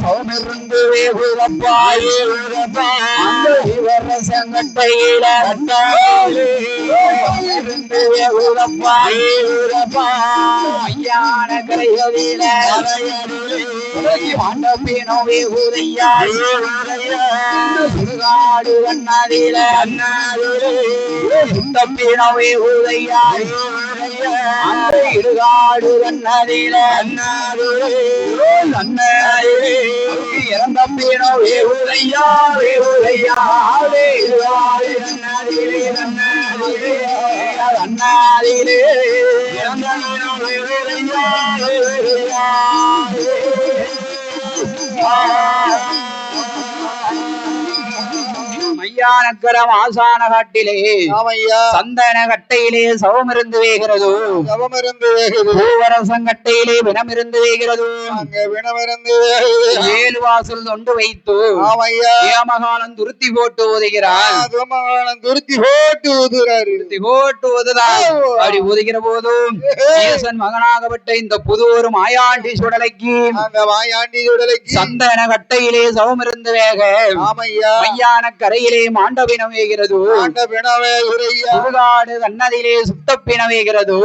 சோமிருந்து வேகுதப்பாய் அந்த இவரசங்கட்டையில இருந்து வேகுதப்பாய் ஐயான கரையதில மாண்டப்பேனோவே ஊரையா சுடுகாடு அண்ணாதில சுத்தப்பேனோவே ஊரையா அந்த இடுகாடு அண்ணாதில இறந்த பேனோவே ஊரையா ஊரையா அண்ணாதிலே இறந்த மையானக்கரம் ஆசான காட்டிலே சந்தன கட்டையிலே சவமிருந்து வேகிறது பூவரசங்கட்டையிலே வினமிருந்து வேகிறது 7 வாசல் தொண்டு வைத்து ஏமகாலம் துருத்தி போட்டு ஓதுகிறார் துருத்தி போட்டு ஓதுதான் அப்படி ஓதுகிற போதும் ஈசன் மகனாகப்பட்ட இந்த புதூர் மாயாண்டி சுடலைக்கு சந்தன கட்டையிலே சவமிருந்து வேக மையான கரையிலே மாண்டபினம் வேகிறது சுடுகாடு கண்ணதிலே சுட்டப்பினவேகிறது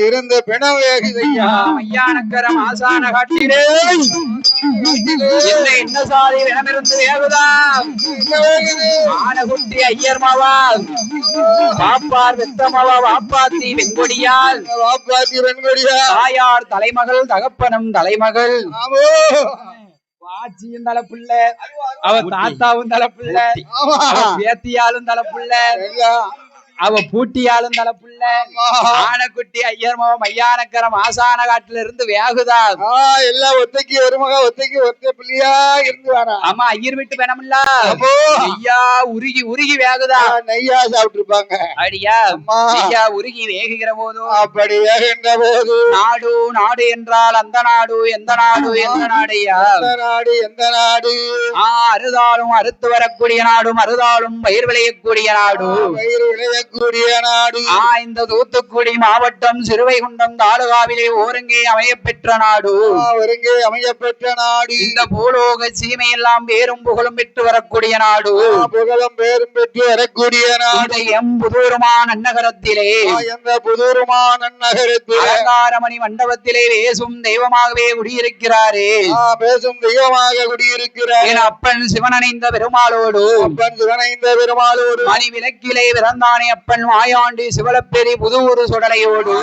இருந்த பிணம் வேகுதையா மையானக்கரம் ஆசான காட்டிலே என்ன சாதி வினமிருந்து வேகுதா ஆனகுட்டி ஐயர் மாவா பாப்பார் வெத்தமாவா வாப்பாத்தி வெண்கொடியால் தாயார் தலைமகள் தகப்பனும் தலைமகள் ஆச்சியும் தலைப்புள்ள, அவ தாத்தாவும் தலைப்புள்ள, பேத்தியாலும் தலைப்புள்ள, அவ பூட்டியாலும் தலைப்புள்ள, ஆனக்குட்டி ஐயர்மோ மையானக்கரம் ஆசான காட்டுல இருந்து வேகுதான். எல்லாம் ஒத்தைக்கு ஒரு மகா ஒத்தைக்கு ஒத்த பிள்ளையா இருந்து வரா. ஆமா ஐயர் வீட்டு வேணும்ல ஐயா உருகி உருகி வேகுதா. நெய்யா சாப்பிட்டு இருப்பாங்க. அப்படியா ஐயா உருகி வேகுகிற போதும் அப்படி வேகின்ற போது நாடு நாடு என்றால் அந்த நாடு எந்த நாடு எந்த நாடையா நாடு எந்த நாடு? அறுதாலும் அறுத்து வரக்கூடிய நாடும் அறுதாலும் பயிர் விளையக்கூடிய நாடு பயிர் விளையக்கூடிய நாடு. இந்த தூத்துக்குடி மாவட்டம் சிறுவைகுண்டம் தாலுகாவிலே ஓரங்கே அமையப்பெற்ற நாடு. ஒருங்கே அமையப்பெற்ற நாடு. இந்த பூலோக சீமையெல்லாம் பேரும் புகழும் பெற்று வரக்கூடிய நாடு. புகழும் பேரும் பெற்று வரக்கூடிய நாடு. எம்புதூருமா நன்னகரத்திலே எந்த புதூருமா நன்னகரத்திலே அலங்காரமணி மண்டபத்திலே பேசும் தெய்வமாகவே குடியிருக்கிறாரே. பேசும் தெய்வமாக குடியிருக்கிறார் என் அப்பன் சிவனணைந்த பெருமாளோடு அப்பன் சிவனைந்த பெருமாளோடு மணி விளக்கிலே பிறந்தானே அப்பன் மாயாண்டி சிவலப்பெரி புதூரு சுடலையோடு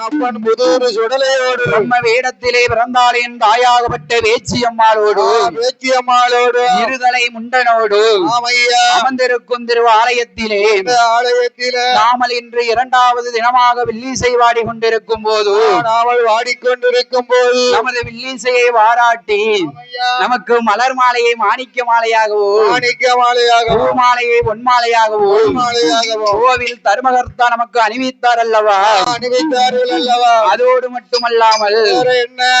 அப்பன் புதூரு சுடலையோடு பிரம்ம வேடத்திலே பிறந்தாளின் தாயாகப்பட்ட வேச்சியம்மாளோடு வேச்சியம்மாளோடு இருதலை முண்டனோடு அமர்ந்திருக்கும் திரு ஆலயத்திலே நாமல் இன்று இரண்டாவது தினமாக வில்லிசை வாடி கொண்டிருக்கும் போது நாமல் வாடிக்கொண்டிருக்கும் போது நமது வில்லிசையை பாராட்டி நமக்கு மலர் மாலையை மாணிக்க மாலையாகவோ பூ மாலையை பொன்மாலையாகவோ கோவில் தர்மகர்த்தா நமக்கு அணிவித்தார் அல்லவா அணிவித்தார்கள் அல்லவா. அதோடு மட்டுமல்லாமல்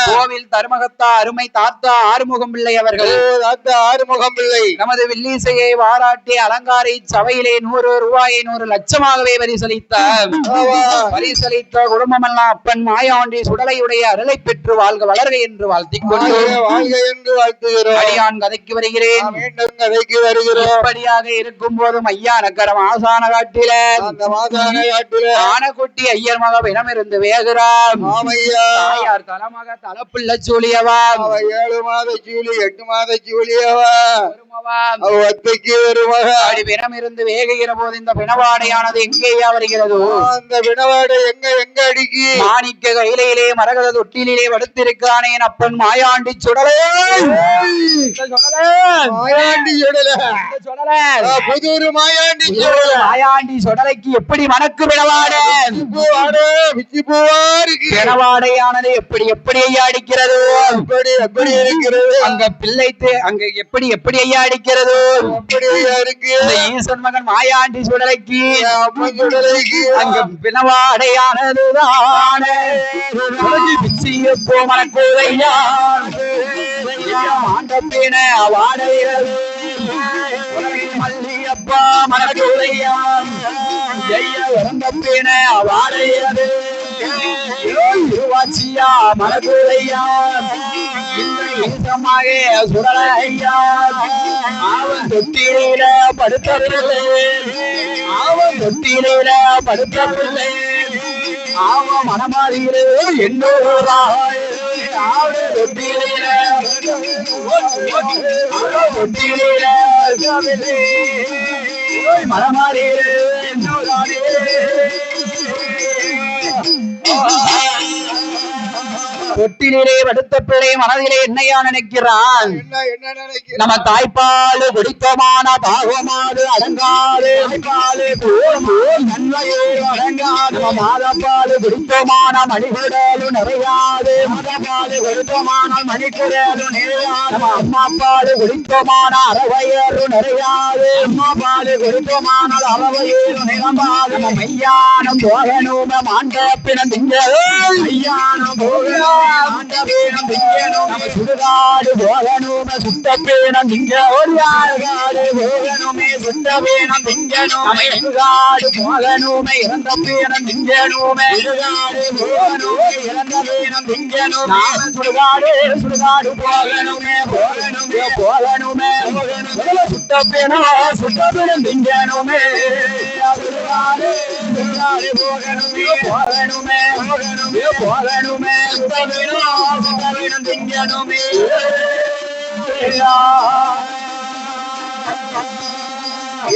கோவில் தர்மகர்த்தா அருமை தாத்தா ஆறுமுகம் பிள்ளை அவர்கள் ஆறுமுகம் பிள்ளை நமது வில்லிசையை பாராட்டி அலங்காரை சபையிலே 100 ரூபாயை 100 லட்சமாகவே பரிசளித்தார். பரிசளித்த குடும்பமெல்லாம் அப்பன் மாயாண்டி சுடலையுடைய அருளை பெற்று வாழ்க வளர்க என்று வாழ்த்திக் கொண்டு வாழ்க என்று வாழ்த்துகிறோம். அடியான் கதைக்கு வருகிறேன். கதைக்கு வருகிறோம். இப்படியாக இருக்கும் போதும் ஐயா நக்கரம் ஆசான காட்டில ஆனக்குட்டி ஐயர் மக இனமிருந்து வேகிறாம். தாயார் தலமக தலப்புள்ள சூழியவா 7 மாத சூழி 8 மாத சூழியவா ஒத்தைக்கு ஒரு மக அப்படி பிணமிருந்து வேகுகிற போது இந்த பிணவாடையானது எங்கேயா வருகிறதோ அந்த பிணவாடை எங்க அடிக்கி மாணிக்க கையிலே மரகத தொட்டிலே படுத்திருக்கானே அப்பன் மாயாண்டி சுடலே மாயாண்டி சுடல புதூரு மாயாண்டி மாயாண்டி சுடலைக்கு எப்படி மணக்கு பிணவாடை விச்சி பூவா இருக்கு. பிணவாடையானது எப்படி எப்படி ஐயா அடிக்கிறது எப்படி இருக்கிறது அங்க பிள்ளைத்து அங்க எப்படி எப்படி ஐயா அடிக்கிறது எப்படி ஐயா இருக்கு. ஈசன் மகன் மாயாண்டி சுடலைக்கு அப்பன் சுடலைக்கு அங்க பிணவாடையானதுதான் பிச்சியப்போ மணக்கூதையா மாண்டப்பின வாடைகிறது மல்லியப்பா மணக்கூதையா இறந்தப்பின வாடைகிறது இருவாச்சியா மணக்கூதையா சுடலையா அவன் தொட்டியில படுத்த பிள்ளை அவன் தொட்டியில படுத்த பிள்ளை அவன் மனமாறுகிறது என்னோட மனமாறுகிறது தொட்டிலே படுத்த பிள்ளை மனதிலே என்னையா நினைக்கிறான் நம்ம தாய்ப்பால் குடித்தமான பாகமாடு அடங்காது நன்மையோ அடங்காது மாதப்பால் குடித்தமான மணிகுடலும் நிறையாது மதப்பால் குடித்தமான மணிக்குடலும் நிறையாது அம்மா பால் குடித்தமான அறவையரும் நிறையாது அம்மா பால் குடித்தமான அறவையரும் நிரம்பாது மையானம் போகணும் மாண்ட பிணம் திங்க ஐயானம் போகணும் சுடுகாடு போகணுமே சுட்ட பேனம் திங்க ஒருகாடு போகணுமே சுட்ட பேனம் திங்கணுமே சுடுகாடு போகணுமே இறந்த பேனம் திங்கணுமே சுடுகாடு போகணுமே இறந்த பேனம் திங்கணுமே சுடுகாடு சுடுகாடு போகணுமே போகணுமே போகணுமே சுட்ட பேனம் திங்கணுமே சுடுகாடு சுடுகாடு போகணுமே போகணுமே போகணுமே போகணுமே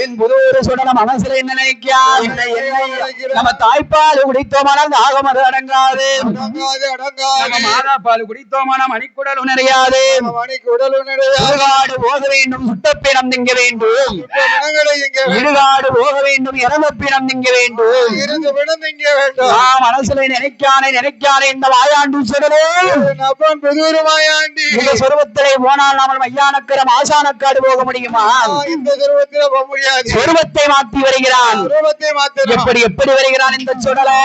என் புதூர் சுடல மனசுல என்ன நினைக்கா நம்ம தாய்ப்பால் குடித்தோமானால் தாகமது அடங்காது மாதாப்பால் குடித்தோமானால் மணிக்குடல் உணரையாது சுடுகாடு போக வேண்டும் சுட்டப்பினம் திங்க வேண்டும் இடுகாடு போக வேண்டும் இறந்தப்பினம் திங்க வேண்டும் மனசுல நினைக்கானே இந்த வாயாண்டு சுடலே இந்த சொருவத்திலே போனால் நாமல் மையானக்கரம் ஆசானக்காடு போக முடியுமா? இந்த சொருவத்திலே போக முடியாது. சொருவத்தை மாற்றி வருகிறான். எப்படி வருகிறான் இந்த சுடலை?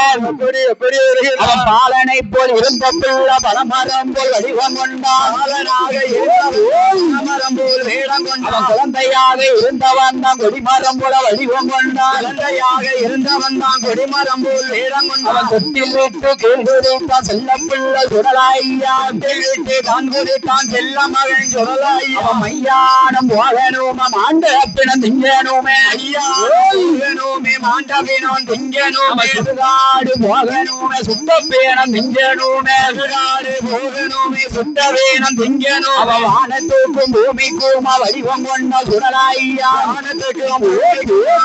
எப்படி அவன் பாலனை போல் இருந்த பிள்ளை பலமரம் போல் வடிவம் கொண்டான். பாலனாக இருந்தமரம் போல் வேடம் கொண்டான். குழந்தையாக இருந்தவன் தான் கொடிமரம் போல வடிவம் கொண்டான். குழந்தையாக இருந்தவன் தான் கொடிமரம் போல் வேடம் கொண்டான். தொட்டில் விட்டு கேள்வித்தான் செல்ல பிள்ளை சுடலாய்யா விட்டு தான் குடித்தான் செல்ல மகன் சுடலாய். அவன் மையானம் போகணுமா மாண்டப்பினம் திங்கணுமே ஐயாமே மாண்டபினம் திங்கணுமே சுடுகாடு போகணுமே சுட்டப்பேனம் திங்கணுமே சுடுகாடு போகணுமே சுட்டவேனம் திங்கணும். அவன் வானத்துக்கும் பூமிக்கும் வடிவம் கொண்ட சுடலாய்யா வானத்துக்கும்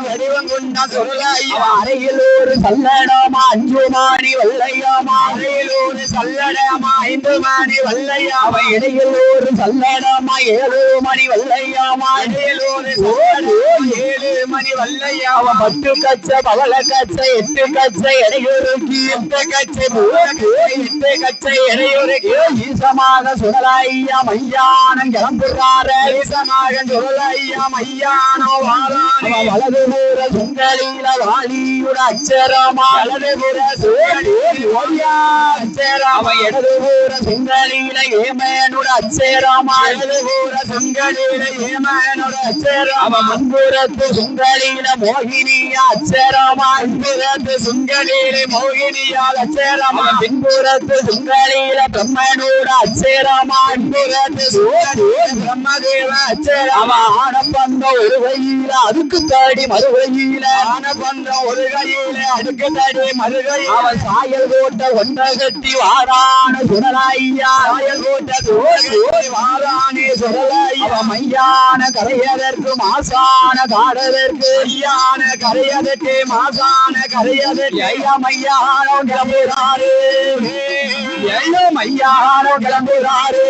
வடிவம் கொண்ட சுடலாய்யா. அறையில் ஒரு சல்லடமா 5 மணி வல்லையாமா அறையில் ஒரு சல்லடமா 5 மணி வல்லையா. அவன் இடையில் ஒரு சல்லடமா 7 மணி வல்லையாமா இடையில் ஒரு 7 மணி வல்லையா. அவன் 10 கச்சை பவள கச்சை 8 கச்சை இடையூறுக்கு 8 கச்சை 8 கச்சை இடையூறுக்கு ஈசமாக சுடலாய்யா மையானம் கிளம்புறார ஈசமாக சுடலாய்யா மையானோ வாரானே. வலது பூர சுங்கலில வாலியுட அச்சரமா வலது பூர அவன் இடது பூர சுங்கலில ஏமேனுட அச்சரமா இடது பூர சுங்கலில ஏமேனுட அச்சரம். அவன் முன்புறத்து சுங்கலில மோகினியா அச்சரமா முன்புறத்து சுங்கலில மோகினியா அச்சரம். அவன் பின்புறத்து சுங்கலில பிரம்மனோட அச்சரமா பின்புறத்து பிரம்மதேவ அச்சரம். அவன் ஆனப்பந்த ஒரு கையில அதுக்கு தாடி மறுகையில ஆனப்பந்தம் ஒரு கையில அதுக்கு தாடி மறுகை. அவன் சாயல் கோட்ட ஒன்றை கட்டி வாரான சுடலாய்யா சாயல் கோட்ட வாரானே சுடலாய். அவன் மையான கரையதற்கு மாசான காடதற்கு ஐயான கரையதற்கு மாசான கரையதற்கு ஐயா மையானோ கிளம்புறாரு ஐயோ மையானோ கிளம்புறாரு.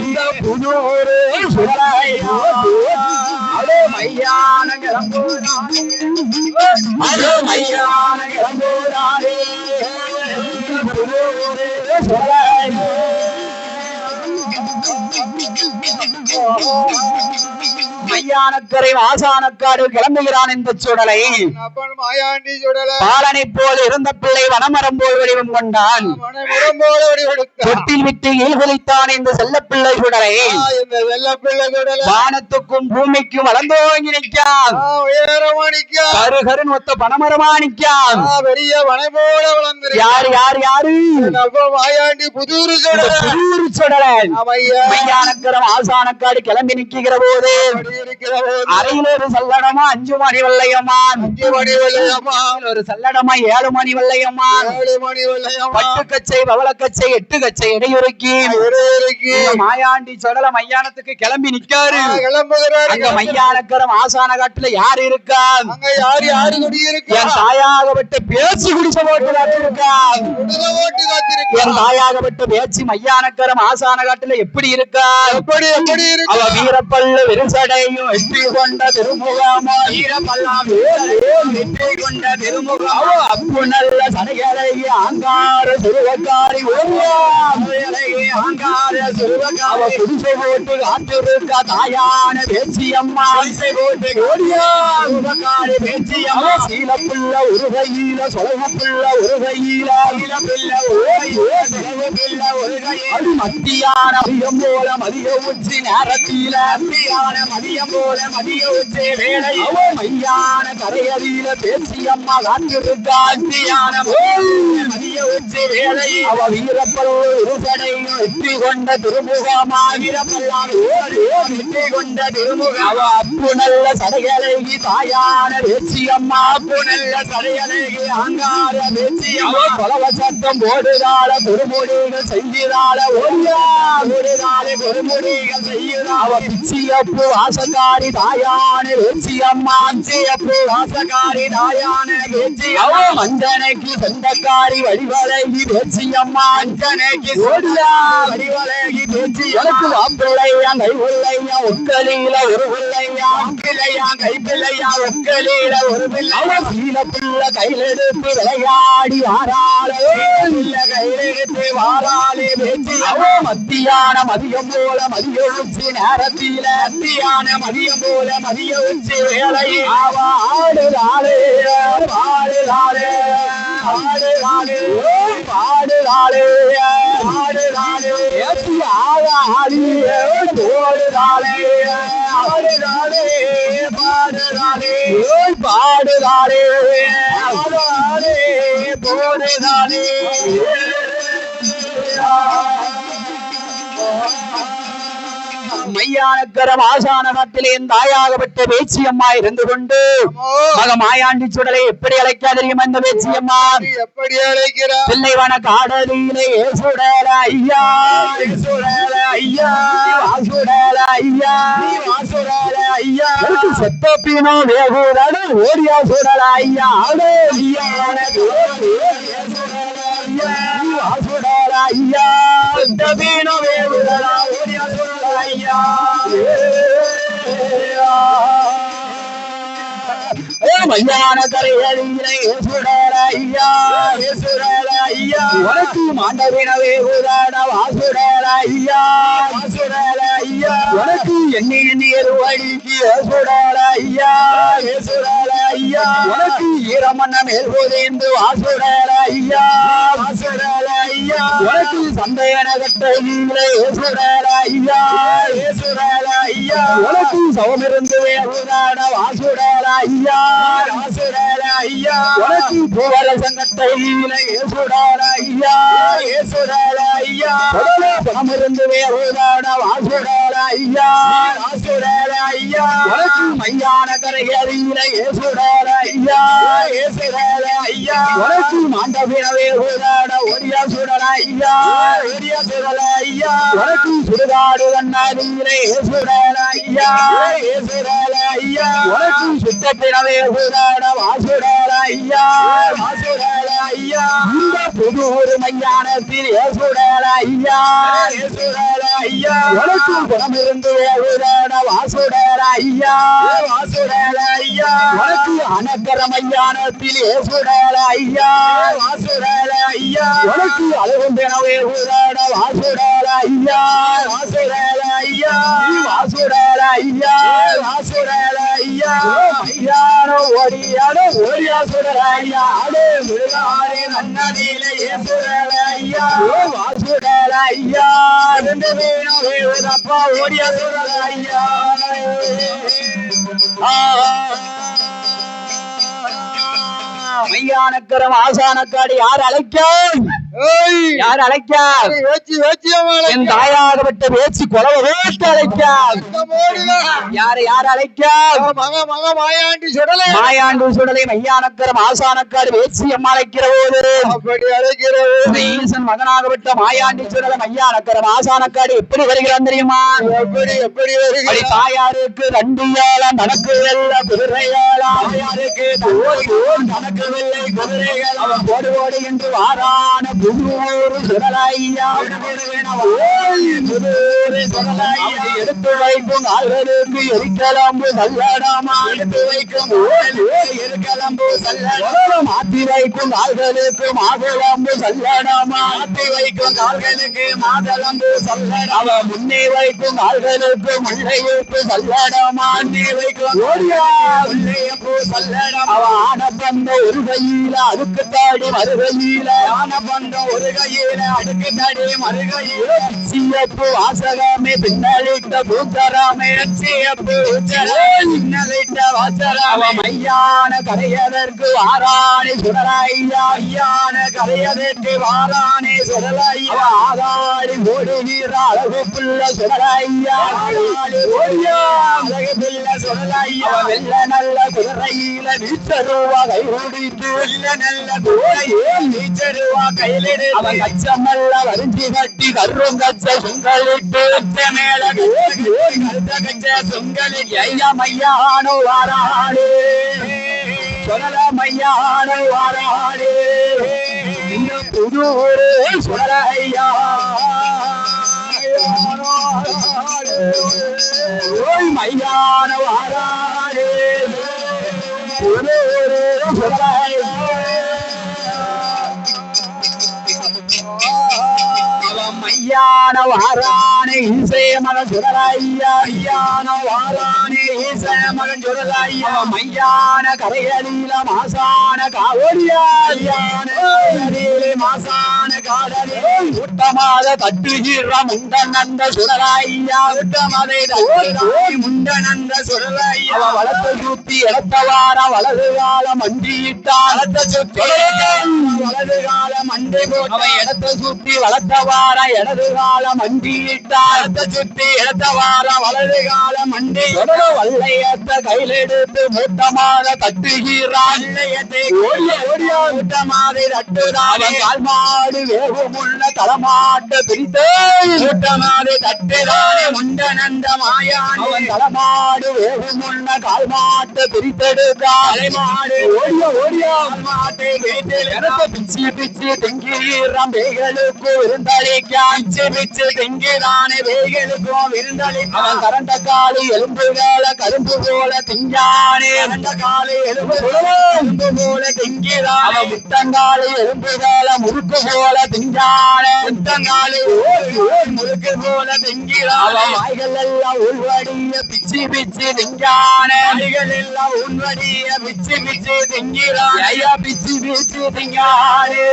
இந்த புதூர் சுடலாய்யா அடோ மையான கிளம்புறாரு அடோ மையான கிளம்புறாரு. மையானக்கரை வாசானக்காடு கிளம்புகிறான் இந்த சுடலை. பாலனை போல் இருந்த பிள்ளை வனமரம் போல் வடிவம் கொண்டான். தொட்டில் விட்டு ஈகுலித்தான் இந்த செல்லப்பிள்ளை சுடலை. வானத்துக்கும் பூமிக்கும் வளர்ந்தோங்கி நிற்கான். கருகருன் ஒத்த பனமரமா நிற்கான். பெரிய வனை போல வளர்ந்து யாரு யாரு யாரு புதூர் சுடலன் மையானக்கரம் ஆசானக்காடு கிளம்பி நிற்கிற போது அறையில் ஒரு சல்லடமா 5 மணி வல்லையம்மான் 5 மணி வல்லையம்மான் ஒரு சல்லடமா 7 மணி வல்லையம்மான் 7 மணி வல்லையம்மான் 10 கச்சை பவள கச்சை 8 கச்சை இடையுறுக்கி மாயாண்டி சுடல மையானத்துக்கு கிளம்பி நிக்காரு. அங்க மையானக்கரம் ஆசான காட்டுல யாரு இருக்கா? அங்க யாரு குடி இருக்கா? என் தாயாகப்பட்ட பேச்சு குடிச போட்டு காத்திருக்கா. என் தாயாகப்பட்ட பேச்சு மையானக்கரம் ஆசான காட்டுல எப்படி இருக்கா? எப்படி இருக்கா? அவ வீரப்பல்லு விரிசடையும் வெற்றி கொண்ட திருமுகமா வீரப்பல்லாம் வெற்றி கொண்ட திருமுகம். அப்பு நல்ல சடைகளை ஆங்கார சிறுவக்காரி ஆங்கார சிறுவக்காரி குடிசை போட்டு காத்திருக்கா தாயான பேச்சியம்மா குடிசை போட்டு ஓடியாரி பேச்சியம்மா. சீலப்புள்ள ஒரு கையில சொலகுப்புள்ள ஒரு கையில அது மத்தியான மதியம் போல மதிய உச்சி நேரத்தில மதியம் போல மதிய உச்சி வேலை மையான கரையறியில பேச்சியம்மா காத்திருக்கா மதிய உச்சி வேலை. அவ வீரப்பல் ஒரு சடையும் வெற்றி கொண்ட திருமுகமா வீரப்பல்லாம் வெற்றி கொண்ட திருமுகம். அவ அப்பு நல்ல சடையழகி தாயான பேச்சியம்மா அப்பு நல்ல சடையழகி ஆங்கார பேச்சியம்மா. பலவ சத்தம் போடுதாள பொறுமுடிகள் செய்கிறாள ஓடியாடுதாள பொறுமுடிகள் செய்கிறாள். அவ பிச்சியப்பு வாசல் வாசகாரி தாயான வேச்சியம்மா அஞ்சியப்பு வாசகாரி தாயான வேச்சியம்மா மஞ்சனைக்கு சொந்தக்காரி வடிவழகி வேச்சியம்மா அஞ்சனைக்கு ஓடியா வடிவழகி வேச்சி எனக்கு வாப்பிள்ளையா கை பிள்ளையா ஒக்கலியில ஒரு பிள்ளையா பிள்ளையா கை பிள்ளையா ஒக்கலியில ஒரு பிள்ளை சீல பிள்ளை கையிலெடுத்து விளையாடி வாராளே பிள்ளை கையிலெடுத்து வாராளே வேச்சி மத்தியான மதியம் போல மதிய உச்சி நேரத்தில மத்தியான மதியம் போல மதிய உச்சி வேலையை ஆடுதாளே பாடுதாளே ஆடுதாளே பாடுதாளே ஆடுதாளே ஆடியே போடுதாளே ஆடுதாளே பாடுதாளே பாடுதாளே ஆடுதாளே போடுதாளே மையானக்கரம் ஆசான நாட்டிலே தாயாகப்பட்ட பேச்சியம்மா இருந்து கொண்டு மக மாயாண்டி சுடலை எப்படி அழைக்கா தெரியும் அந்த பேச்சியம்மா எப்படி அழைக்கிறா பிள்ளைவன காடலிலே சுடல ஐயா சுடல ஐயா சுடல ஐயா சுடல ஐயா செத்தப்பினோ வேகுதடு ஓடியா சுடல ஐயா சுடல ஐயா செத்தப்பினோ வேகுதடா ஓடியா சுடல ஐயா மையான கரையறியிலே சுடல ஐயா சுடல ஐயா உனக்கு மாண்டவினவே உதாட வாசுடல ஐயா வாசுடல ஐயா உனக்கு எண்ணி எண்ணியது வழிக்கு சுடல ஐயா சுடல ஐயா உனக்கு ஈரமண்ண மேல் போதேந்து வாசுடல ஐயா வாசுடல ஐயா உனக்கு சந்தையன கட்டையிலே சுடல ஐயா சுடல ஐயா உனக்கு சவமிருந்து வேறுதாட வாசுடல ஐயா வாசுடல ஐயா உனக்கு பூவல சங்கட்டையிலே சுடல ஐயா சுடல ஐயா பணமிருந்து வேறுதாட வாசுடல ஐயா வாசுடல ஐயா உனக்கு மையான கரையறியிலே சுடல ஐயா சுடல ஐயா உனக்கு மாண்டபினவே உதாட ஒரியா சுடல ஐயா ஒரியா சுடல ஐயா உனக்கு சுடுகாடு கண்ணாடியிலே சுடல ஐயா சுடல ஐயா உனக்கு சுத்தப்பினவே உதாட வாசுடல ஐயா வாசுடல ஐயா இந்த புதூர் மையானத்தில் சுடல ஐயா சுடல ஐயா உனக்கு குணமிருந்து உதாட வாசுடல ஐயா வாசுடல ஐயா உனக்கு அனக்கர மையானத்தில் சுடல ஐயா வாசுடல ஐயா உனக்கு அழகும்பெனவே உதாட வாசுடல ஐயா வாசுடல ஐயா வாசுடல ஐயா வாசுடல ஐயா ஐயானோ ஓடியானோ ஓடியா சுடல ஐயா அடே முருகாரே நன்னதியிலே சுடல ஐயா வாசுடல ஐயா ரெண்டு வேணவே அப்பா ஓடியா சுடல ஐயா மையானக்கரம் ஆசானக்காடி யார் அழைக்கும் யார் அழைக்கார் என் தாயாகப்பட்ட பேச்சு கொலவ வேட்டு அழைக்கார் யார் யார் அழைக்கார் மாயாண்டி சுடலை மாயாண்டு சுடலை மையானக்கரம் ஆசானக்காடு பேச்சு அம்மா அழைக்கிற போது அப்படி அழைக்கிற போது ஈசன் மகனாகப்பட்ட மாயாண்டி சுடலை மையானக்கரம் ஆசானக்காடு எப்படி வருகிறான் தெரியுமா எப்படி எப்படி அப்படி வருகிறார் தாயாருக்கு தண்டியாளம் தனக்கு வெல்ல குதிரையாளம் தாயாருக்கு தனக்கு வெள்ளை குதிரைகள் அவன் போடு ஓடு என்று வாரான புதூர் சுடலையா புதூர் சுடலையா எடுத்து வைக்கும் ஆள்களுக்கு எரிக்கலம்பு சல்லடாமா எடுத்து வைக்கும் எரிக்கலம்பு சல்லடாமா மாத்தி வைக்கும் ஆள்களுக்கு மாதளம்பு சல்லடாமா மாத்தி வைக்கும் ஆள்களுக்கு மாதளம்பு சல்லடாமா முன்னே வைக்கும் ஆள்களுக்கு முல்லையுப்பு சல்லடாமா முன்னே வைக்கும் ஓடியா முல்லையப்பு சல்லடாமா அவ ஆனப்பந்த ஒரு கையில அடுக்கு தாடி மறுகையில ஆனப்பந்த ஒரு கையில அடுக்கு தாடி மறுகையில சியப்பு வாசகமே பின்னலிட்ட பூத்தராமே சியப்பு பின்னலிட்ட ஆச்சரம் ஐயான கரையதற்கு வாராணி சுடலையா ஐயான கரையதற்கு வாராணி சுடலையா ஆதாடி ஓடுகிற அழகு புள்ள சுடலையா ஓடியா அழகு புள்ள சுடலையா வெள்ள நல்ல குதிரையில நீச்சருவா கை ஓடிட்டு வெள்ள நல்ல குதிரையே நீச்சருவா கையிலிடு அவன் கச்சமல்ல வரிஞ்சி கட்டி கரும் கச்ச சுங்கலிட்டு கச்ச மேல கருத்த கச்ச சுங்கலிட்டு ஐயா மையானோ வாராடே சொல மையானோ வாராடே புது சொல ஐயா மையான வாராடே புது சொல ஐயான வாரானே ஈசே மகன் சுடலையா ஐயான வாரானே ஈசே மகன் சுடலையா மையான கரையடியில மாசான காவடியா ஐயான மாசான காடலே உத்தமாத தட்டுகிற முண்டனந்த சுடலையா உத்தமதை முண்டனந்த சுடலையா வளத்தை சுத்தி இடத்தவார வலது காலம் மண்டியிட்டான் வளத்தை சுத்தி வலது காலம் மண்டி போட்டு இடத்தை சுத்தி வளர்த்தவார இடது காலம் மண்டியிட்டார் சுத்தி இடத்தவார வலது காலம் மண்டி வல்லையத்த கையிலெடுத்து மூட்டமாக தட்டுகிறான் மூட்டமாக தட்டுதான் கால்மாடு வேகமுள்ள தலைமாட்டு பிரித்து மூட்டமாக தட்டுதான் முண்டனந்த மாயான் அவன் தலைமாடு வேகமுள்ள கால்மாட்டு பிரித்தெடுத்தான் தலைமாடு ஓடியா மாட்டை வீட்டில் பிச்சு பிச்சு திங்கிறான் வேகளுக்கு விருந்தளிக்க பிச்சு பிச்சு திங்கிறானே வேகளுக்கும் விருந்தளிக்க அவன் கரண்ட காலி எலும்புகள கரும்பு போல திங்கானே கரண்ட காலி எலும்பு போல திங்கிறான் அவன் முட்டங்காலி எலும்புகள முறுக்கு போல திங்கானே முட்டங்காலி முறுக்கு போல திங்கிறான் அவன் வாய்கள் எல்லாம் உள்வடிய பிச்சு பிச்சு திங்கானே வாய்கள் எல்லாம் உள்வடிய பிச்சு பிச்சு திங்கிறான் ஐயா பிச்சு பிச்சு திங்கானே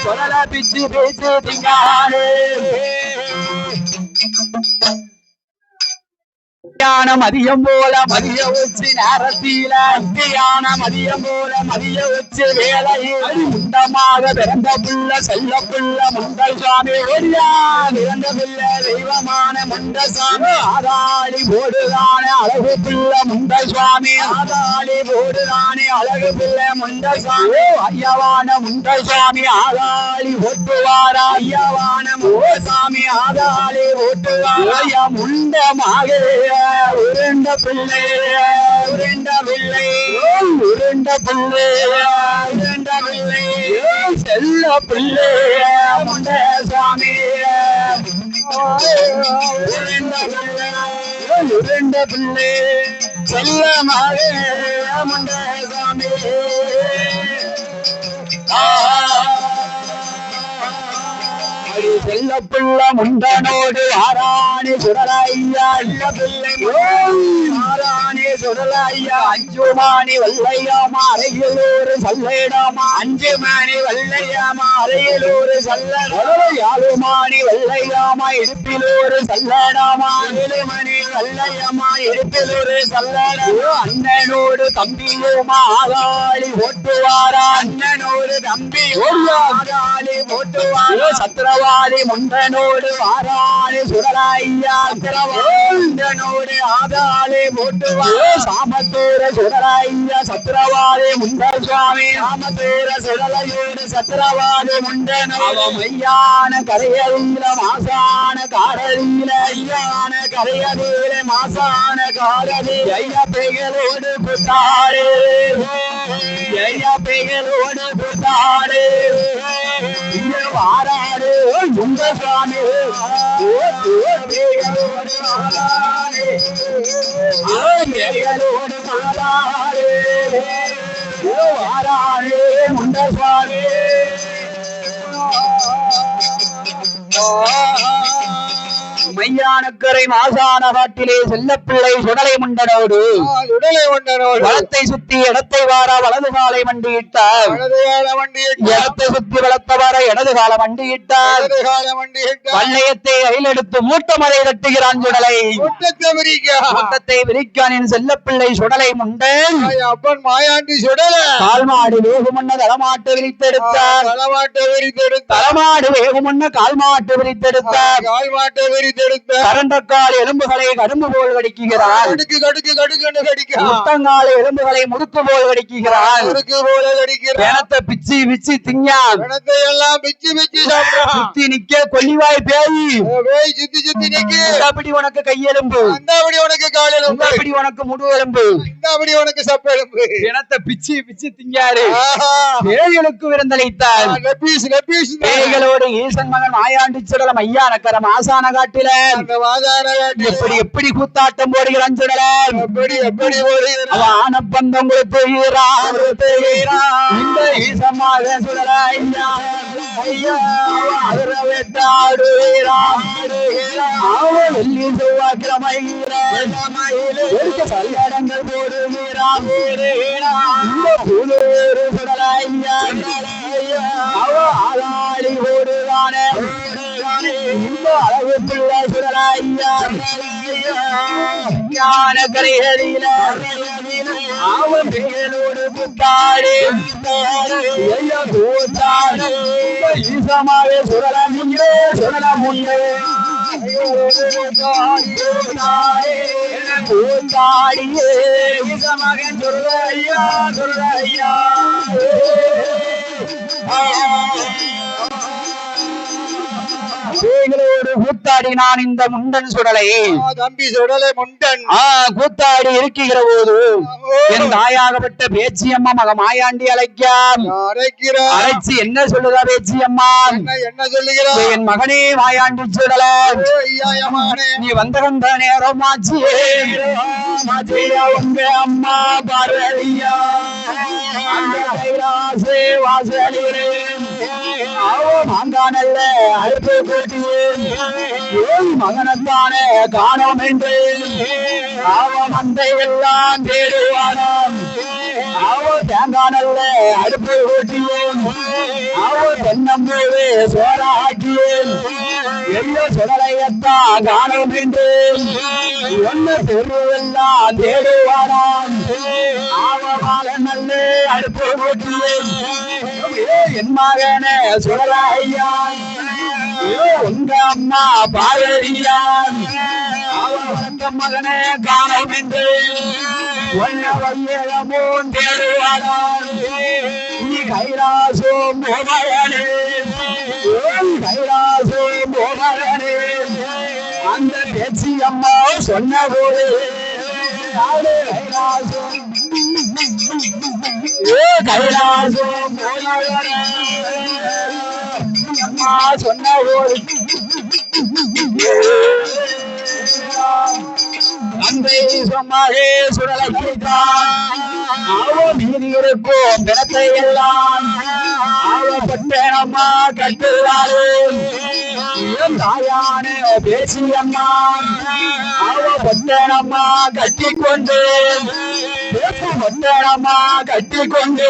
சொல பிச்சு பிச்சு திங்கானே மதியம் போல மதிய உச்சி நேரத்தில மதியம் போல மதிய உச்சி வேலையில் முண்டமாக பிறந்த புள்ள செல்ல புள்ள முண்டல் சுவாமி பிறந்த புள்ள தெய்வமான முண்ட சாமி ஆதாளி போடுதானே அழகு புள்ள முண்டல் சுவாமி ஆதாளி போடுதானே அழகு புள்ள முண்ட சாமி ஐயவான முண்டல் சுவாமி ஆதாளி ஓட்டுவாரா ஐயவான முண்ட சாமி ஆதாளி ஓட்டுவாரா முண்டமாக உருண்ட பிள்ளை உருண்ட பிள்ளை உருண்ட பிள்ளை உருண்ட பிள்ளை செல்ல பிள்ளை முண்ட சுவாமி உருண்ட பிள்ளை உருண்ட பிள்ளை செல்ல மகே முண்ட சுவாமி செல்ல பிள்ள முண்டனோடு ஆராணி சுடலையா ஆராணி சுடலையா அஞ்சுமாணி வல்லையாமா அறையிலூர் சல்லேடாமா அஞ்சுமாணி வல்லையாமா அறையிலூர் சல்லடாமாணி வல்லையாமா இடுப்பிலூர் சல்லடாமா ஏழுமணி வல்லையாமா இடுப்பிலூர் சல்லடா அண்ணனோடு தம்பியுமா ஆதாளி ஓட்டுவாரா அண்ணனோடு தம்பி ஆதாளி ஓட்டுவாரா சத்திரவாதி முண்டனோடு வாராளி சுடலையா முண்டனோடு ஆதாளி ஓட்டுவாரா சாமத்தூர சுடலையா சத்திரவாதி முண்டர் சுவாமி சாமத்தூர சுடலையோடு சத்திரவாதி முண்டனோடு மையான கரையதில மாசான காரதில ஐயான கரையதில மாசான காரதி ஐயா பெயரோடு புத்தாடு ஐயா பெயரோடு புத்தாடு வாராடு முண்ட சுவாமி பெயரோடு மாதாடு வாராடு முண்ட சுவாமி மையானக்கரை மாசான காட்டிலே செல்லப்பிள்ளை சுடலை முண்டனோடு வளத்தை சுத்தி இடத்தை வார வலது காலை மண்டியிட்டார் இடத்தை சுத்தி வளர்த்தவார இடது கால மண்டியிட்டார் வல்லையத்தை கையிலெடுத்து மூட்டமலை தட்டுகிறான் சுடலை மூட்டத்தை விரிக்கானின் செல்லப்பிள்ளை சுடலை முண்டன் அப்பன் மாயாண்டி சுடல கால்மாடு வேகுமுன்ன தலமாட்டு விரித்தெடுத்தார் தலமாடு வேகுமுன்ன கால்மாட்டு விரித்தெடுத்தார் கரண்டக்கால் எலும்புகளை கடும்பு போல் கடிக்கிறார் முட்டங்கால எலும்புகளை முறுக்கு போல் கடிக்கிறார் பிணத்தை பிச்சு பிச்சு திங்கான் எல்லாம் பிச்சு பிச்சு சாப்பிடுறான் சுத்தி நிக்க கொல்லிவாய் பேய் சுத்தி சுத்தி நிக்க அப்படி உனக்கு கையெலும்பு அந்தாபடி உனக்கு காலெலும்பு அப்படி உனக்கு முடு எலும்பு இந்தாபடி உனக்கு சப்பெலும்பு பிணத்தை பிச்சு பிச்சு திங்காரு பேய்களுக்கு விருந்தளித்தார் பேய்களோடு ஈசன் மகன் மாயாண்டி சுடலம் ஐயானக்கர மாசான காட்டில எப்படி எப்படி கூத்தாட்டம் போடுகிறான் சுடலம் எப்படி எப்படி அவன் ஆனப்பந்தம் கொடுத்துகிறான் இந்த ஈசமாக சுடல ஐயா ஐயா அவர வெட்டாடுகிறான் அவன் வெள்ளி செவ்வாய்க்கிழமை கல்யாணங்கள் போடுகிறான் இந்த புலூரு சுடல ஐயா அவ ஆளாளி ஓடுவானே இந்த அழகு பிள்ளை சுடல ஐயா ஞான கரையறியில அவன் மேலோடு புத்தாடு கூத்தாடு ஈசமாவே சுடல முன்னே சுடல முன்னே கூத்தாடியே ஈசமகன் சொல்ல ஐயா சொல்ல ஐயா கூத்தாடி நான் இந்த முண்டன் சுடலை தம்பி சுடலை முண்டன் கூத்தாடி இருக்கிற போது என் தாயாகப்பட்ட பேச்சியம்மா மக மாயாண்டி அழைச்சி என்ன சொல்லுதா பேச்சியம்மா என்ன சொல்லுகிறா என் மகனே மாயாண்டி சுடல நீ வந்த நேரம் ஆச்சு உங்க அம்மா பார்வதியா வாசலிலே மாங்கானல்ல அழுப்பு கூட்டியேன் மகனத்தானே காணோம் என்று அவ மந்தை எல்லாம் தேடுவானாம் அவ தேங்கானல்ல அடுப்பு கூட்டியேன் அவ தென்னம்போது சோறாக்கியேன் எல்ல சுடலையத்தான் காணோம் என்று ஒன்னு தெருவெல்லாம் தேடுவானாம் அவ மாலநல்ல அடுப்பு கூட்டியேன் என் மகனே சுடலையா உங்க அம்மா பார்வதியான் அவ மகனே காணோம் என்று வையகமும் தேடுவானான் நீ கைலாசம் மகனே கைலாசம் மகனே அந்த பேச்சி அம்மா சொன்ன போது கைலாசம் கைலாசம் அம்மா சொன்ன போது அன்பை சொன்னாலே சுடலைத்தான் அவ மீதி இருக்கும் பிணத்தை எல்லாம் அவப்பட்டேனம்மா கட்டுவாரு தாயான பேசி அம்மா அவப்பட்டேனம்மா கட்டிக்கொண்டு பட்டேனம்மா கட்டிக்கொண்டு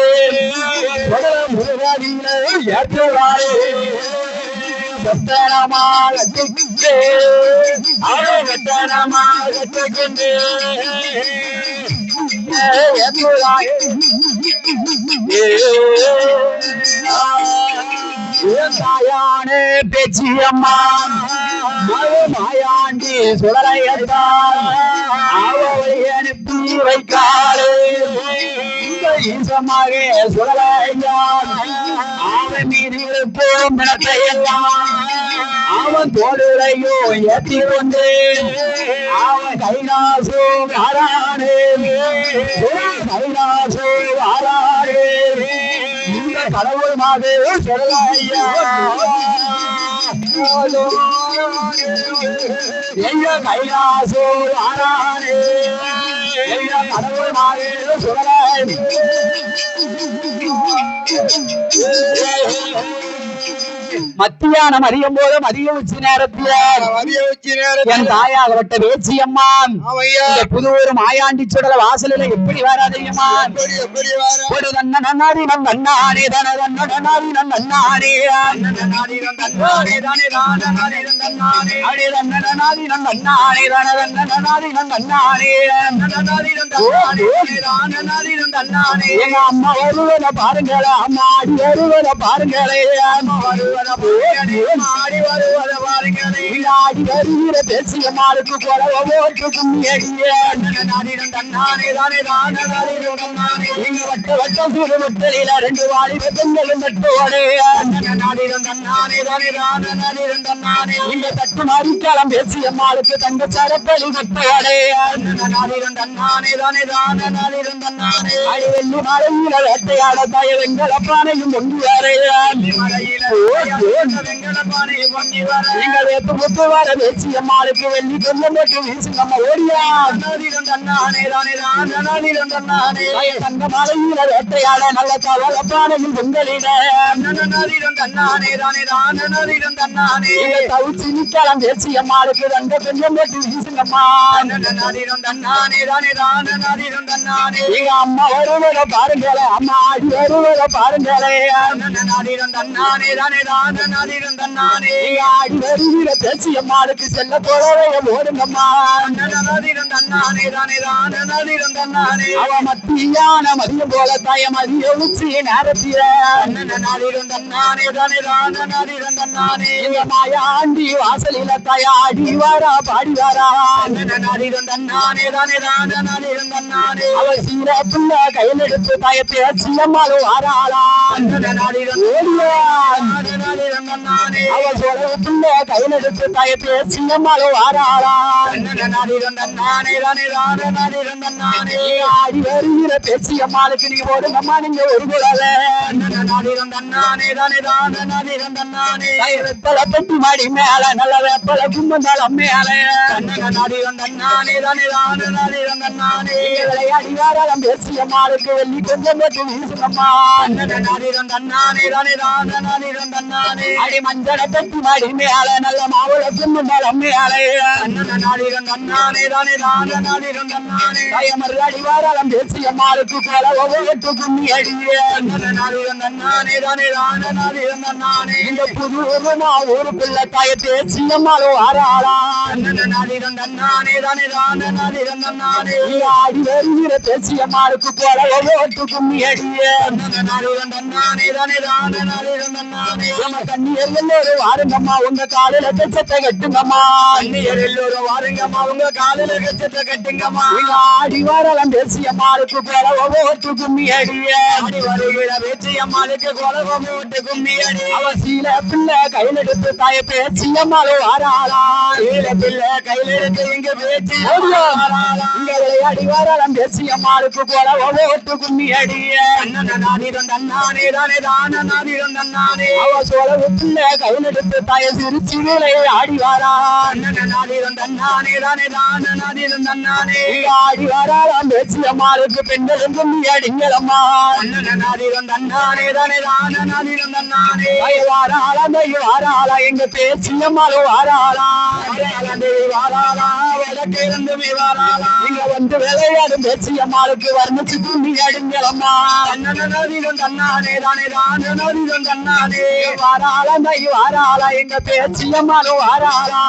முருகடியில ஏற்றுவாரு பட்டேனம்மா கட்டிக்கொண்டு பட்டேனம்மா கட்டிக்கொண்டு தாயானே பேச்சியம்மா மாயாண்டி சுடலையத்தான் அவளை அனுப்பி வைக்காரு ஈசமாக சுடலையான் அவன் மீது இருக்கும் பிணத்தை எல்லாம் அவன் தோடுரையோ ஏற்றி கொண்டு அவன் கைலாசோ ஆரானே கைலாசோ ஆரானே இந்த கடவுள் மாதிரி சொல்லலையா எங்க கைலாசோ ஆரானே எங்க கடவுள் மாதிரி சொல்லலை மத்தியானம் அறியும் போது மதிய உச்சி நேரத்தில் என் தாயாகப்பட்ட வேச்சியம்மான் புதுவூர் மாயாண்டி சுடல வாசலில் எப்படி வராதையம்மா ஒரு தன்னாரி நம் நன்னாரே தன தன்னாரி நம் நன்னாரே நன்னாரி நம் நன்னாரே தானே தானே நன்னாரே அடே தன்னாரி நம் நன்னாரே தன தன்னாரி நம் நன்னாரே நன்னாரி நம் நன்னாரே தானே நன்னாரே எங்க அம்மா வருவத பாருங்களே அம்மா ஆடி வருவத பாருங்களே அம்மா வருவத பாருங்களே ஆடி வருவத பாருங்களே ஆடி வருகிற பேசியம்மாளுக்கு கொலவ போட்டு கும்மியடியே நன்னாரி நம் நன்னாரே தானே தானே நன்னாரே எங்க வட்ட வட்ட சூடு முட்டலில ரெண்டு வாலி பெண்களும் தட்டோடே நன்னாரி நம் நன்னாரே தானே தானே நன்னாரே இந்த தட்டு மாறிக்காலம் பேசியம்மாளுக்கு தங்க சரப்பலி கட்டோடே நன்னாரி நம் நன்னாரே தானே தானே நன்னாரே அடி வெள்ளி மலையில வேட்டையாட தாய வெங்கல பானையும் பொங்கி வர வெங்கல பானையும் பொங்கி வர எங்க வேப்பு முத்து வர பேசியம்மாளுக்கு வெள்ளி கொஞ்சம் போட்டு வீசு நம்ம ஓடியா நன்னாரி நம் நன்னாரே தானே தானே நன்னாரே தங்க மலையில வேட்டையாட நல்ல தவள பானையும் பொங்கலிட நன்னாரி நம் நன்னாரே தானே தானே தவிச்சு நிக்கலாம் பேசியம்மாளுக்கு தங்க கொஞ்சம் போட்டு வீசுங்கம்மா நன்னாரி நம் நன்னாரே தானே நன்னாரே எங்க அம்மா வருவத பாருங்களே அம்மா ஆடி வருவத பாருங்களே நன்னாரி நம் நன்னாரே தானே நன்னாரே ஆடி வருகிற பேசியம்மாளுக்கு செல்ல போறவைய ஓடுங்கம்மா நன்னாரி நம் நன்னாரே தானே நன்னாரே அவ மத்தியான மதியம் போல தாய மதிய உச்சி நேரத்தில நன்னாரி நம் நன்னாரே தானே நன்னாரே எங்க மாயாண்டி வாசலில தாய ஆடி வாரா பாடி வாரா நன்னாரி நம் நன்னாரே தானே நன்னாரே அவ சீர புள்ள கையில் எடுத்து தாய பேசியம்மாளும் வாராளா நன்னாரி அவ சோழ புள்ள கையில் எடுத்து தாய பேசியம்மாளும் வாராளா நன்னாரி நன்னாரே தானே ஆடி வருகிற பேசியம்மாளுக்கு நீங்க ஓடுங்கம்மா நீங்க ஒரு குழல நன்னாரி நன்னாரே தானே நன்னாரே வெப்பல பெட்டி மாடி மேல நல்ல வெப்பல கும்பந்தாளம் மேல நன்னாரி நன்னாரே தானே நன்னாரே விளையாடி வாராளம் பேசியம்மாளுக்கு வெள்ளி கொஞ்சம் போட்டு வீசுங்கம்மா நன்னாரி நன்னாரே தானே நன்னாரே அடி மஞ்சள பெட்டி மாடி மேல நல்ல மாவுள கும்பந்தாளம் மேல நன்னாரி நன்னாரே தானே நன்னாரே மறுநாடி வாராளம் பேசியம்மாளுக்கு கொலவ போட்டு கும்மி அடியே நன்னாரி நன்னாரே தானே நன்னாரே இந்த புது ஊரு பிள்ளை தாய பேசியம்மாளும் வாராளா நன்னாரி நன்னாரே தானே நன்னாரே ஆடி வருகிற பேசியம்மாளுக்கு கொலவ போட்டு கும்மி அடியே நன்னாரி நன்னாரே தானே நன்னாரே நம்ம கண்ணியர் எல்லோரும் வாருங்கம்மா உங்க காலில கச்சத்தை கட்டுங்கம்மா கண்ணியர் எல்லோரும் வாருங்கம்மா உங்க காலில கச்சத்தை கட்டுங்கம்மா ஆடி வாராளம் பேசியம்மாளுக்கு கொலவ போட்டு கும்மி அடியே ஆடி வருகிற பேசியம்மாளுக்கு கொலவ போட்டு கும்மி அடி அவ சீல பிள்ளை கையில் எடுத்து தாய பேசியம்மாளும் வாராளா சீல பிள்ளை கையில் எடுத்து இங்க பேசி இங்க விளையாடி வாராளம் பேசியம்மாளுக்கு கொலவ போட்டு கும்மி அடியே நன்னாரி நன்னாரே தானே நன்னாரே அவ சோழ பிள்ளை கையில் எடுத்து தாய சிரிச்சு ஆடி வாரா நன்னாரி நன்னாரே தானே நன்னாரே ஆடி வாராளம் பேசியம்மாளுக்கு பெண்களும் கும்மி அடிங்களம்மா நன்னாரி நன்னாரே தானே நன்னாரே வாராளா எங்க பேசியம்மாளும் வாராளா வாராளா வழக்கிருந்துமே வாராளா இங்க வந்து விளையாடும் பேசியம்மாளுக்கு வர்ணிச்சு கும்மி அடிங்களம்மா நன்னாரி நன்னாரே தானே நன்னாரே வாராளா எங்க பேசியம்மாளும் வாராளா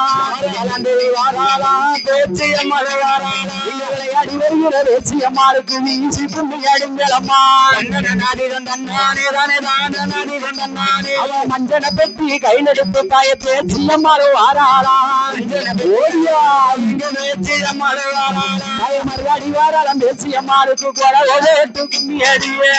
வாராளா பேசியம்மாளும் வாராளா இங்க விளையாடி வருகிற பேசியம்மாளுக்கு வீசி கும்மி அடிங்களம்மா நன்னாரி நன்னாரே தானே நன்னாரே அவ மஞ்சள பெட்டி கையில் எடுத்து தாய பேசியம்மாளும் வாராளா ஓடியா இங்க பேசியம்மாளும் வாராளா மறுநாடி வாராளம் பேசியம்மாளுக்கு கொலவ போட்டு கும்மி அடியே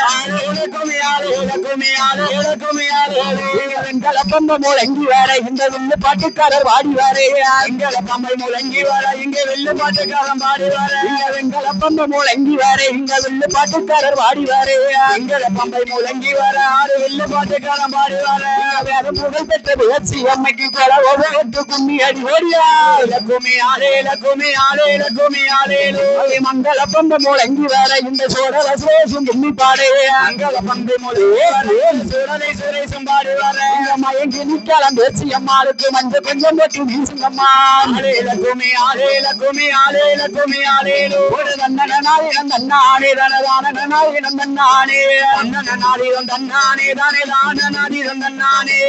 வெங்கல பம்பை முழங்கி வர இந்த வெள்ளு பாட்டுக்காரர் வாடி வர வெங்கல பம்பை முழங்கி வர இங்க வெள்ளு பாட்டுக்காரன் பாடி வர வெங்கல பம்பை முழங்கி வர இங்க வெள்ளு பாட்டுக்காரர் வாடி வர வெங்கல பம்பை முழங்கி வர ஆறு வெள்ளு பாட்டுக்காரன் பாடி வர வேற புகழ் பெற்ற பேசி அம்மைக்கு கொலவ போட்டு கும்மி அடி ஓடியா லக்குமி ஆலே மங்கள பந்து முழங்கி வர இந்த சோழல சுரேசும் கும்மி பாடு மங்கள பந்து சோழலை சுரேசும் பாடு வர மயங்கி நிக்கலாம் பேச்சு அம்மாளுக்கு மஞ்சள் கொஞ்சம் போட்டு வீசுங்கம்மா ஆலேல குமி ஆலேல குமி ஆலேல குமி ஆலேலோ ஒரு தன்னனாலே தன்னானே தனதான நாளே தன்னானே தன்னனாலே தன்னானே தானே தானனாலே தன்னானே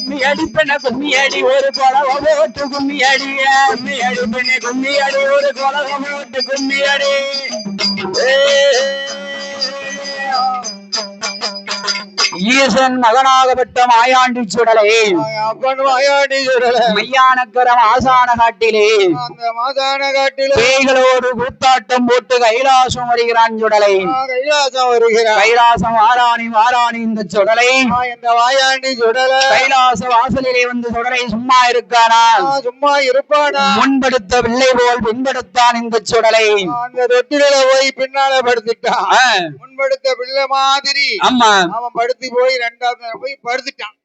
நீ அடிப்பன கும்மி அடி ஒரு கொலவ போட்டு கும்மி அடி கும்மி அடி பெண்ணே கும்மி அடி ஒரு கொலவ போட்டு கும்மி அடி ஈசன் மகனாகப்பட்ட மாயாண்டி சுடலை அப்பன் மாயாண்டி சுடலை மையானக்கரம் ஆசான காட்டிலே அந்த மாசான காட்டிலே பேய்களோடு கூத்தாட்டம் போட்டு கைலாசம் வருகிறான் சுடலை கைலாசம் வருகிறான் கைலாசம் வாராணி வாராணி இந்த சுடலை இந்த மாயாண்டி சுடலை கைலாச வாசலிலே வந்து சுடலை சும்மா இருக்கானா சும்மா இருப்பானா முன்படுத்த பிள்ளை போல் பின்படுத்தான் இந்த சுடலை அந்த தொட்டில போய் பின்னால படுத்துட்டான் முன்படுத்த பிள்ளை மாதிரி ஆமா அவன் படுத்து போய் ரெண்டாவது போய் படுத்துட்டான்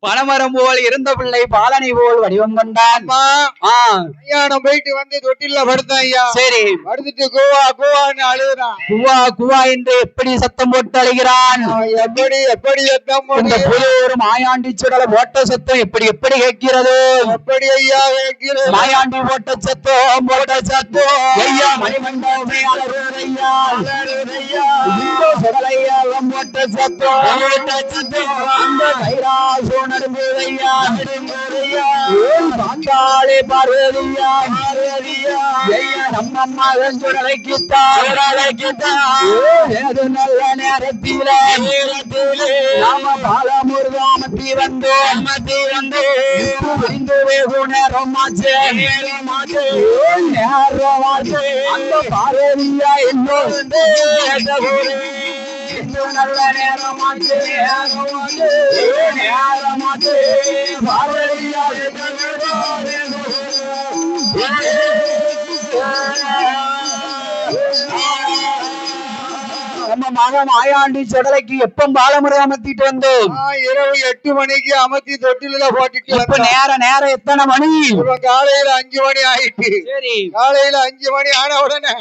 பனமரம் போல் இருந்த பிள்ளை பாலனை போல் வடிவம் கொண்டான் கல்யாணம் போயிட்டு வந்து தொட்டில படுத்தான் ஐயா சரி படுத்துட்டு கூவா கூவான்னு அழுகுறான் குவா குவா என்று எப்படி சத்தம் போட்டு அழுகிறான் எப்படி எப்படி சத்தம் இந்த புது ஒரு மாயாண்டி சுடல போட்ட சத்தம் எப்படி எப்படி கேட்கிறது எப்படி ஐயா கேட்கிறது மாயாண்டி போட்ட சத்தம் ஐயா மணிமண்டபமே அலறுதையா இந்த சுடலையா போட்ட சத்தம் அந்த கைலாசோ நடுங்குதையா பாண்டாளே பார்வதியா ஐயா நம்ம மகன் சுடலைக்குத்தாது நல்ல நேரத்தில நாம பாலமுருகாமத்தி வந்தோம் புரிந்து வெகு நேரமாச்சு அந்த பார்வதியா இன்னும் நல்ல நேரமாச்சு பார்வதியா நம்ம மகன் மாயாண்டி சுடலைக்கு எப்ப பாலமுருகன் அமர்த்திட்டு வந்தோம் இரவு 8 மணிக்கு அமர்த்தி தொட்டில போட்டுட்டு இப்ப நேரம் எத்தனை மணி காலையில 5 மணி ஆயிட்டு சரி காலையில 5 மணி ஆன உடனே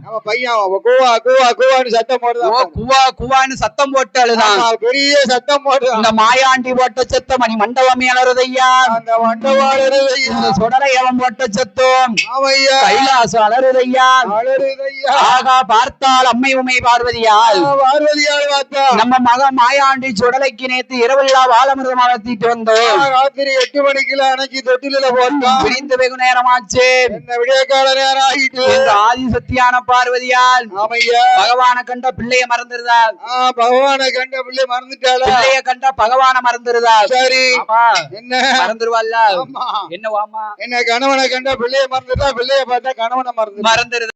நம்ம பையன் கூவா கூவா கூவான்னு சத்தம் போடுதான் குவா குவான்னு சத்தம் போட்டு அழுதான் பெரிய சத்தம் போடுதான் இந்த மாயாண்டி போட்ட சத்தம் மணி மண்டபமே அலறுதையா அந்த மண்டபம் அலறுதையா இந்த சுடலை அவன் போட்ட சத்தம் ஆமையா கைலாசம் அலறுதையா அலறுதையா ஆகா பார்த்தால் அம்மை உமை பார்வதியால் பார்வதியால் பார்த்தா நம்ம மகன் மாயாண்டி சுடலைக்கு நேத்து இரவெல்லா பாலமிருதம் அமர்த்திட்டு வந்தோம் ராத்திரி 8 மணிக்குல அணைச்சி தொட்டில போட்டோம் பிரிந்து வெகு நேரமாச்சு என்ன விடிய கால நேரம் ஆகிட்டு ஆதி சத்தியான பார்வதியால் ஆமையா பகவான கண்ட பிள்ளைய மறந்துருதா பகவான கண்ட பிள்ளை மறந்துட்டாளா பிள்ளைய கண்ட பகவான மறந்துருதா சரி என்ன மறந்துருவாள்ல என்னவாமா என்ன கணவனை கண்ட பிள்ளைய மறந்துட்டா பிள்ளைய பார்த்தா கணவனை மறந்துருதா